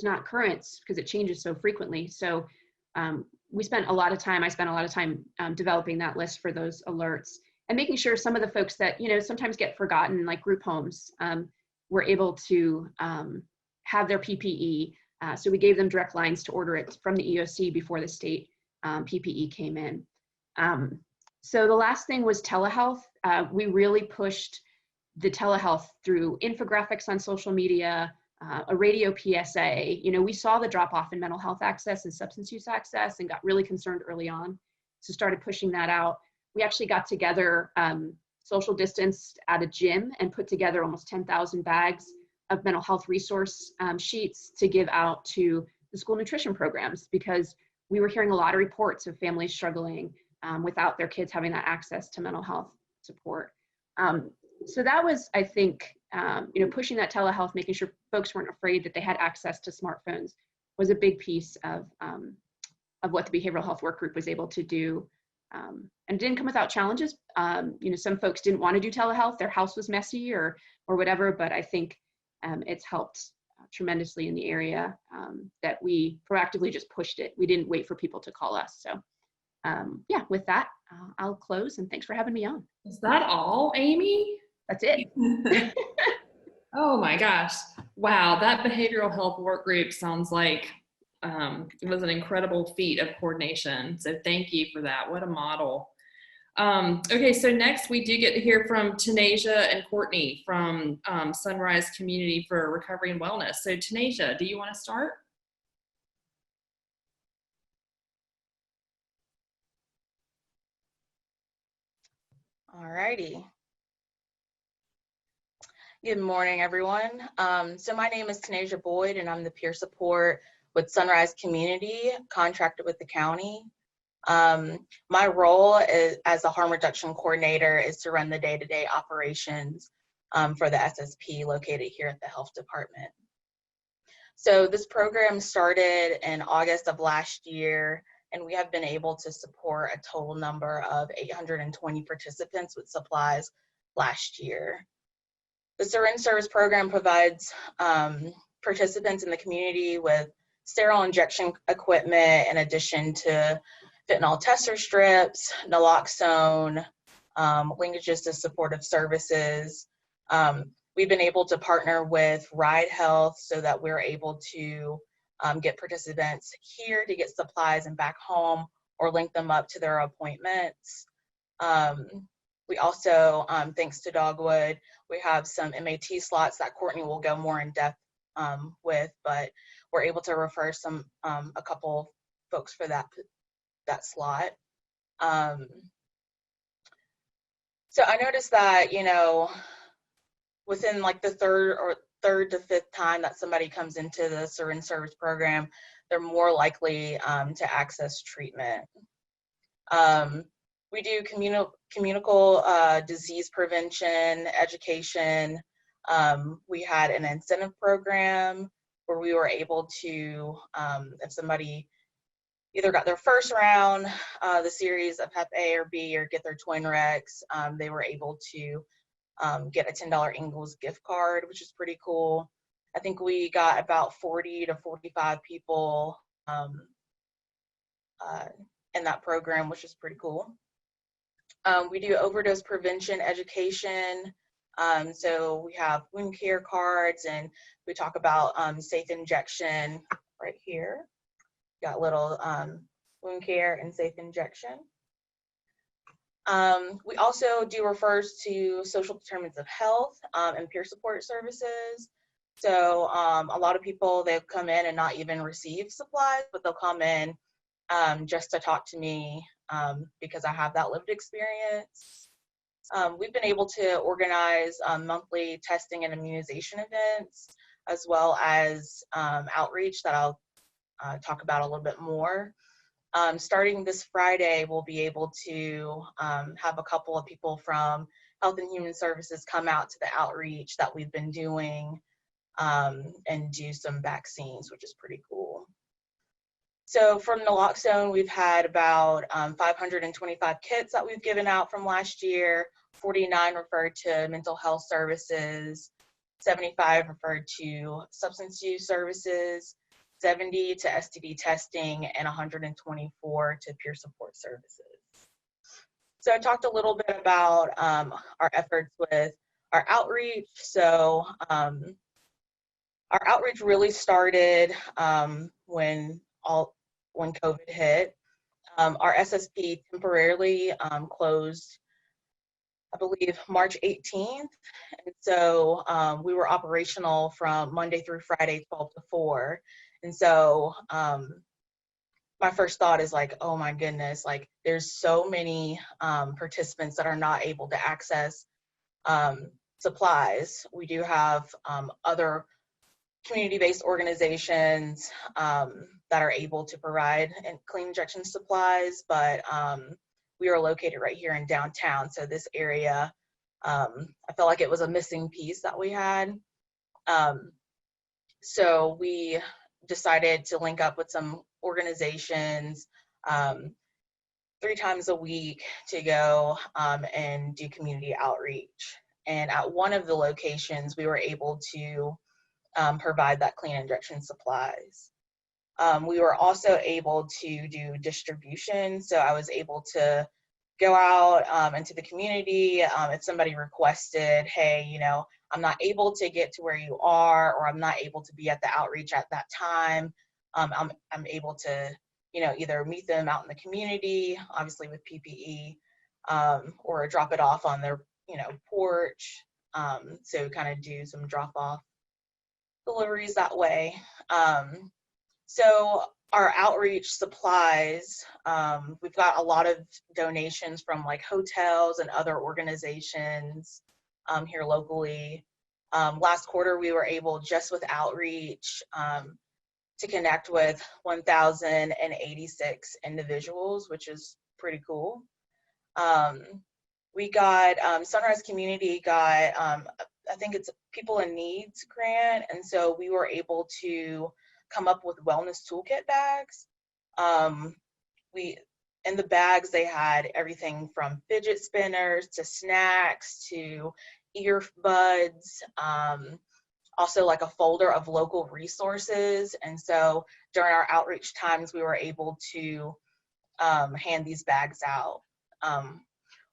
not current because it changes so frequently. So I spent a lot of time developing that list for those alerts and making sure some of the folks that, sometimes get forgotten, like group homes, were able to have their PPE. So we gave them direct lines to order it from the EOC before the state PPE came in. So the last thing was telehealth. We really pushed the telehealth through infographics on social media, a radio PSA. You know, we saw the drop off in mental health access and substance use access and got really concerned early on. So started pushing that out. We actually got together, social distanced at a gym and put together almost 10,000 bags of mental health resource sheets to give out to the school nutrition programs, because we were hearing a lot of reports of families struggling without their kids having that access to mental health support. So that was, I think, you know, pushing that telehealth, making sure folks weren't afraid that they had access to smartphones was a big piece of what the behavioral health work group was able to do. And it didn't come without challenges. You know, some folks didn't want to do telehealth, their house was messy or whatever, but I think it's helped tremendously in the area that we proactively just pushed it. We didn't wait for people to call us. So yeah, with that, I'll close, and thanks for having me on. Is that all, Amy? That's it. Oh my gosh. Wow, that behavioral health work group sounds like it was an incredible feat of coordination. So thank you for that. What a model. Okay, so next we do get to hear from Tanasia and Courtney from Sunrise Community for Recovery and Wellness. So Tanasia, do you want to start? All righty. Good morning, everyone. So my name is Tanasia Boyd, and I'm the peer support with Sunrise Community, contracted with the county. My role as a harm reduction coordinator is to run the day-to-day operations for the SSP located here at the health department. So this program started in August of last year, and we have been able to support a total number of 820 participants with supplies last year. The syringe service program provides participants in the community with sterile injection equipment in addition to fentanyl tester strips, naloxone, linkages to supportive services. We've been able to partner with Ride Health so that we're able to get participants here to get supplies and back home, or link them up to their appointments. We also, thanks to Dogwood, we have some MAT slots that Courtney will go more in depth with, but we're able to refer a couple folks for that slot. So I noticed that, you know, within like the third to fifth time that somebody comes into the syringe service program, they're more likely to access treatment. We do communicable disease prevention, education. We had an incentive program where we were able to, if somebody either got their first round, the series of Hep A or B, or get their twin Rex, they were able to get a $10 Ingles gift card, which is pretty cool. I think we got about 40 to 45 people in that program, which is pretty cool. We do overdose prevention education. So we have wound care cards, and we talk about safe injection right here. Got little wound care and safe injection. We also do refers to social determinants of health and peer support services. So a lot of people, they'll come in and not even receive supplies, but they'll come in just to talk to me because I have that lived experience. We've been able to organize monthly testing and immunization events, as well as outreach that I'll talk about a little bit more. Starting this Friday, we'll be able to have a couple of people from Health and Human Services come out to the outreach that we've been doing and do some vaccines, which is pretty cool. So from naloxone, we've had about 525 kits that we've given out from last year, 49 referred to mental health services, 75 referred to substance use services, 70 to STD testing, and 124 to peer support services. So I talked a little bit about our efforts with our outreach. So our outreach really started when COVID hit. Our SSP temporarily closed I believe, March 18th. And so we were operational from Monday through Friday, 12 to 4. And so my first thought is like, oh my goodness, like there's so many participants that are not able to access supplies. We do have other community-based organizations that are able to provide clean injection supplies, but we are located right here in downtown. So this area, I felt like it was a missing piece that we had. So we decided to link up with some organizations 3 times a week to go and do community outreach. And at one of the locations, we were able to provide that clean injection supplies. We were also able to do distribution. So I was able to go out into the community. If somebody requested, hey, you know, I'm not able to get to where you are, or I'm not able to be at the outreach at that time, I'm able to, you know, either meet them out in the community, obviously with PPE, or drop it off on their, you know, porch. So kind of do some drop off deliveries that way. So our outreach supplies, we've got a lot of donations from like hotels and other organizations here locally. Last quarter, we were able, just with outreach, to connect with 1,086 individuals, which is pretty cool. We got, Sunrise Community got, I think it's a People in Needs grant, and so we were able to come up with wellness toolkit bags. In the bags, they had everything from fidget spinners to snacks to earbuds, also like a folder of local resources. And so during our outreach times, we were able to hand these bags out.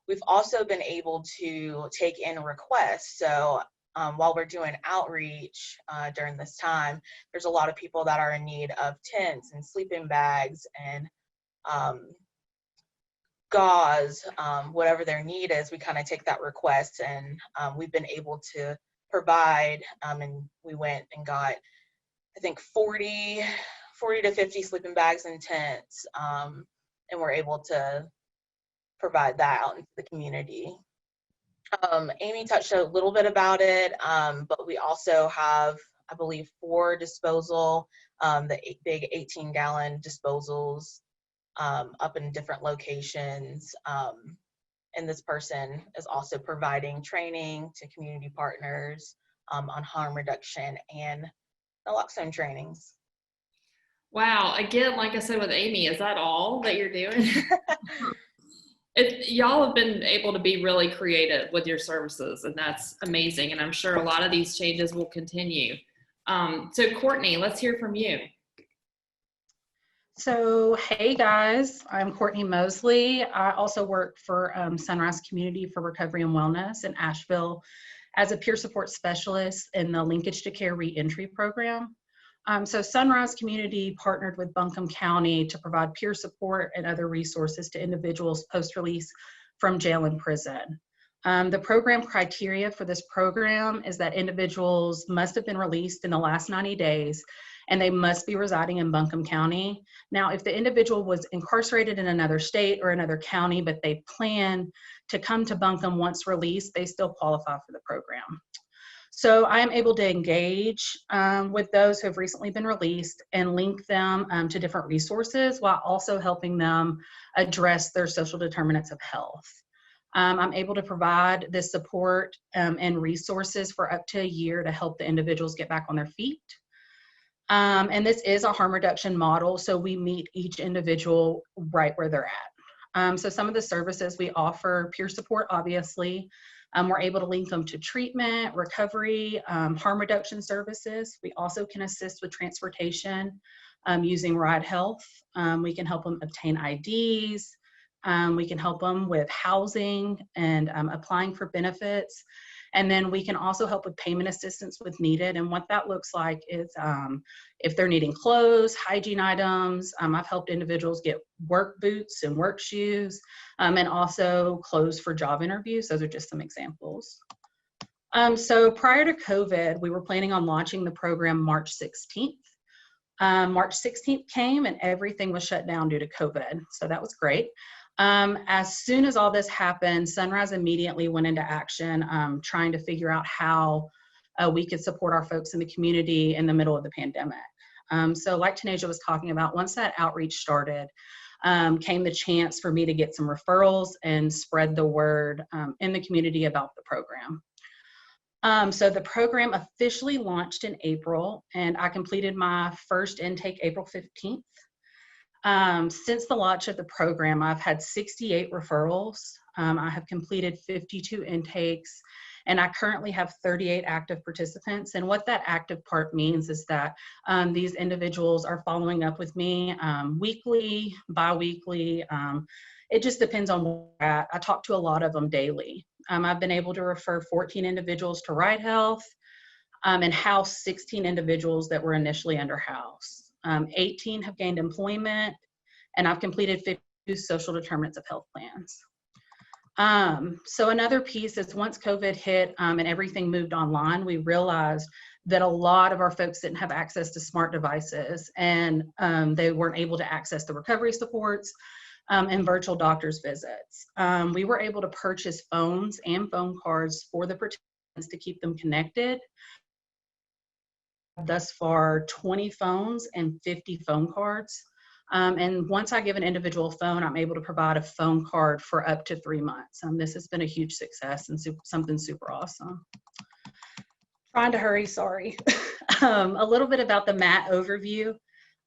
We've also been able to take in requests. So while we're doing outreach during this time, there's a lot of people that are in need of tents and sleeping bags and gauze, whatever their need is. We kind of take that request, and we've been able to provide, and we went and got, I think, 40 to 50 sleeping bags and tents, and we're able to provide that out into the community. Amy touched a little bit about it, but we also have, I believe, 4 disposal, the big 18-gallon disposals up in different locations. And this person is also providing training to community partners on harm reduction and naloxone trainings. Wow, again, like I said with Amy, is that all that you're doing? Y'all have been able to be really creative with your services, and that's amazing. And I'm sure a lot of these changes will continue. So Courtney, let's hear from you. So, hey guys, I'm Courtney Mosley. I also work for Sunrise Community for Recovery and Wellness in Asheville as a peer support specialist in the Linkage to Care Reentry program. So Sunrise Community partnered with Buncombe County to provide peer support and other resources to individuals post-release from jail and prison. The program criteria for this program is that individuals must have been released in the last 90 days, and they must be residing in Buncombe County. Now, if the individual was incarcerated in another state or another county, but they plan to come to Buncombe once released, they still qualify for the program. So I am able to engage with those who have recently been released and link them to different resources while also helping them address their social determinants of health. I'm able to provide this support and resources for up to a year to help the individuals get back on their feet. And this is a harm reduction model, so we meet each individual right where they're at. So some of the services we offer: peer support, obviously. We're able to link them to treatment, recovery, harm reduction services. We also can assist with transportation using Ride Health. We can help them obtain IDs. We can help them with housing and applying for benefits. And then we can also help with payment assistance with needed. And what that looks like is if they're needing clothes, hygiene items. I've helped individuals get work boots and work shoes, and also clothes for job interviews. Those are just some examples. So prior to COVID, we were planning on launching the program March 16th. March 16th came and everything was shut down due to COVID. So that was great. As soon as all this happened, Sunrise immediately went into action, trying to figure out how we could support our folks in the community in the middle of the pandemic. So like Tanasia was talking about, once that outreach started, came the chance for me to get some referrals and spread the word in the community about the program. So the program officially launched in April, and I completed my first intake April 15th. Since the launch of the program, I've had 68 referrals. I have completed 52 intakes, and I currently have 38 active participants. And what that active part means is that these individuals are following up with me weekly, bi-weekly. It just depends on where we're at. I talk to a lot of them daily. I've been able to refer 14 individuals to Right Health and house 16 individuals that were initially under house. 18 have gained employment, and I've completed 52 social determinants of health plans. So another piece is once COVID hit and everything moved online, we realized that a lot of our folks didn't have access to smart devices, and they weren't able to access the recovery supports and virtual doctor's visits. We were able to purchase phones and phone cards for the participants to keep them connected. Thus far, 20 phones and 50 phone cards. And once I give an individual a phone, I'm able to provide a phone card for up to 3 months. This has been a huge success and something super awesome. Trying to hurry, sorry. A little bit about the MAT overview.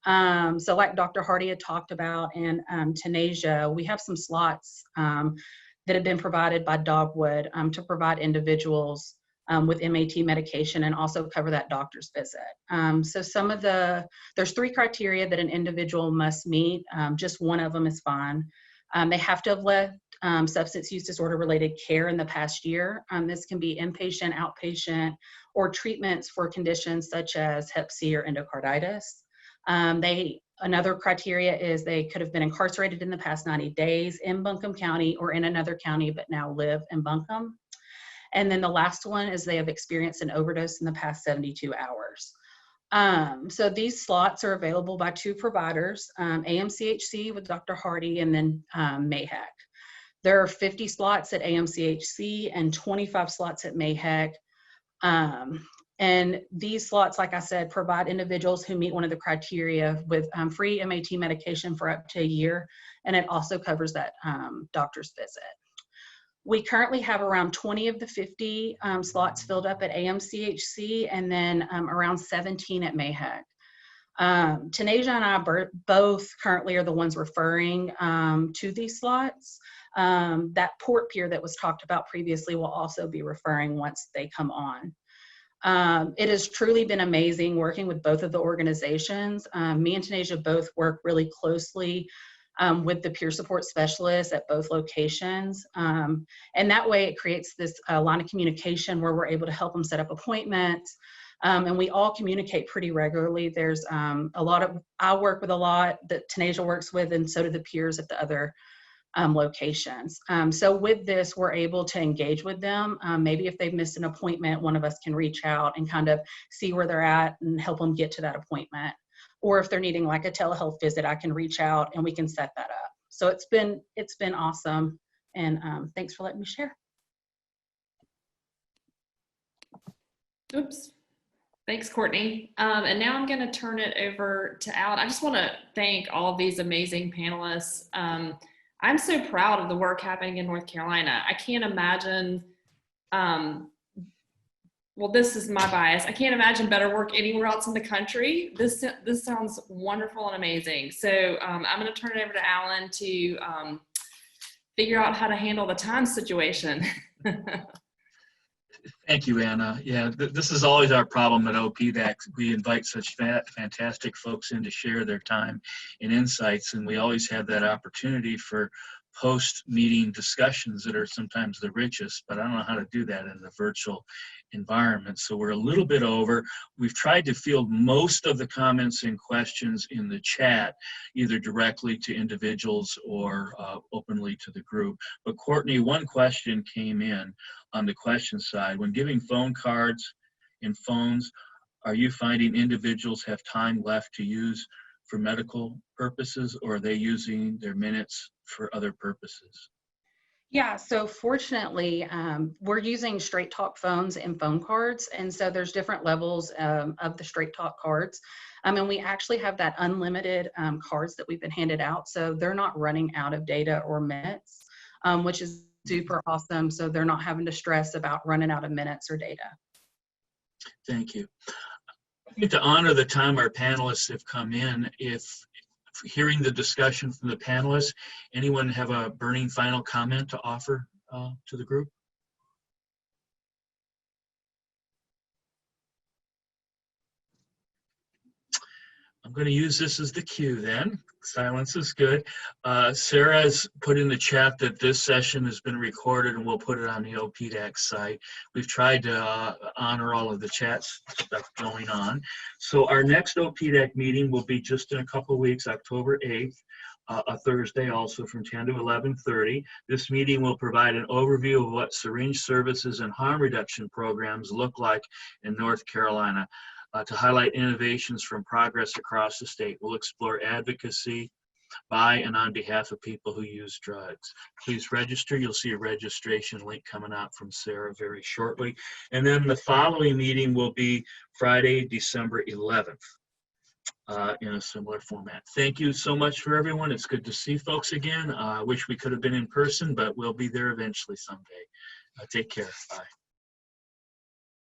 So like Dr. Hardy had talked about and Tanasia, we have some slots that have been provided by Dogwood to provide individuals with MAT medication and also cover that doctor's visit. So there's 3 criteria that an individual must meet. Just one of them is fine. They have to have left substance use disorder related care in the past year. This can be inpatient, outpatient, or treatments for conditions such as Hep C or endocarditis. Another criteria is they could have been incarcerated in the past 90 days in Buncombe County or in another county, but now live in Buncombe. And then the last one is they have experienced an overdose in the past 72 hours. So these slots are available by 2 providers, AMCHC with Dr. Hardy and then MAHEC. There are 50 slots at AMCHC and 25 slots at MAHEC. And these slots, like I said, provide individuals who meet one of the criteria with free MAT medication for up to a year, and it also covers that doctor's visit. We currently have around 20 of the 50 slots filled up at AMCHC and then around 17 at MAHEC. Tanasia and I both currently are the ones referring to these slots. That port peer that was talked about previously will also be referring once they come on. It has truly been amazing working with both of the organizations. Me and Tanasia both work really closely with the peer support specialists at both locations. And that way it creates this line of communication where we're able to help them set up appointments. And we all communicate pretty regularly. There's I work with a lot that Tanasia works with, and so do the peers at the other locations. So with this, we're able to engage with them. Maybe if they've missed an appointment, one of us can reach out and kind of see where they're at and help them get to that appointment. Or if they're needing like a telehealth visit, I can reach out and we can set that up. So it's been awesome. And thanks for letting me share. Oops. Thanks, Courtney. And now I'm going to turn it over to Alan. I just want to thank all of these amazing panelists. I'm so proud of the work happening in North Carolina. I can't imagine, well, this is my bias. I can't imagine better work anywhere else in the country. This sounds wonderful and amazing. So I'm going to turn it over to Alan to figure out how to handle the time situation. Thank you, Anna. Yeah, this is always our problem at OPDAAC. We invite such fantastic folks in to share their time and insights, and we always have that opportunity for post-meeting discussions that are sometimes the richest, but I don't know how to do that in the virtual environment. So we're a little bit over. We've tried to field most of the comments and questions in the chat, either directly to individuals or openly to the group. But Courtney, one question came in on the question side. When giving phone cards and phones, are you finding individuals have time left to use for medical purposes, or are they using their minutes for other purposes? Yeah, so fortunately, we're using straight talk phones and phone cards. And so there's different levels of the straight talk cards. And we actually have that unlimited cards that we've been handed out. So they're not running out of data or minutes, which is super awesome. So they're not having to stress about running out of minutes or data. Thank you. I think to honor the time our panelists have come in, if hearing the discussion from the panelists, anyone have a burning final comment to offer to the group? I'm going to use this as the cue then. Silence is good. Sarah's put in the chat that this session has been recorded and we'll put it on the OPDAAC site. We've tried to honor all of the chat stuff going on. So our next OPDAAC meeting will be just in a couple of weeks, October 8th, a Thursday also from 10 to 11:30. This meeting will provide an overview of what syringe services and harm reduction programs look like in North Carolina. To highlight innovations from progress across the state. We'll explore advocacy by and on behalf of people who use drugs. Please register. You'll see a registration link coming out from Sarah very shortly. And then the following meeting will be Friday, December 11th in a similar format. Thank you so much for everyone. It's good to see folks again. I wish we could have been in person, but we'll be there eventually someday. Take care. Bye.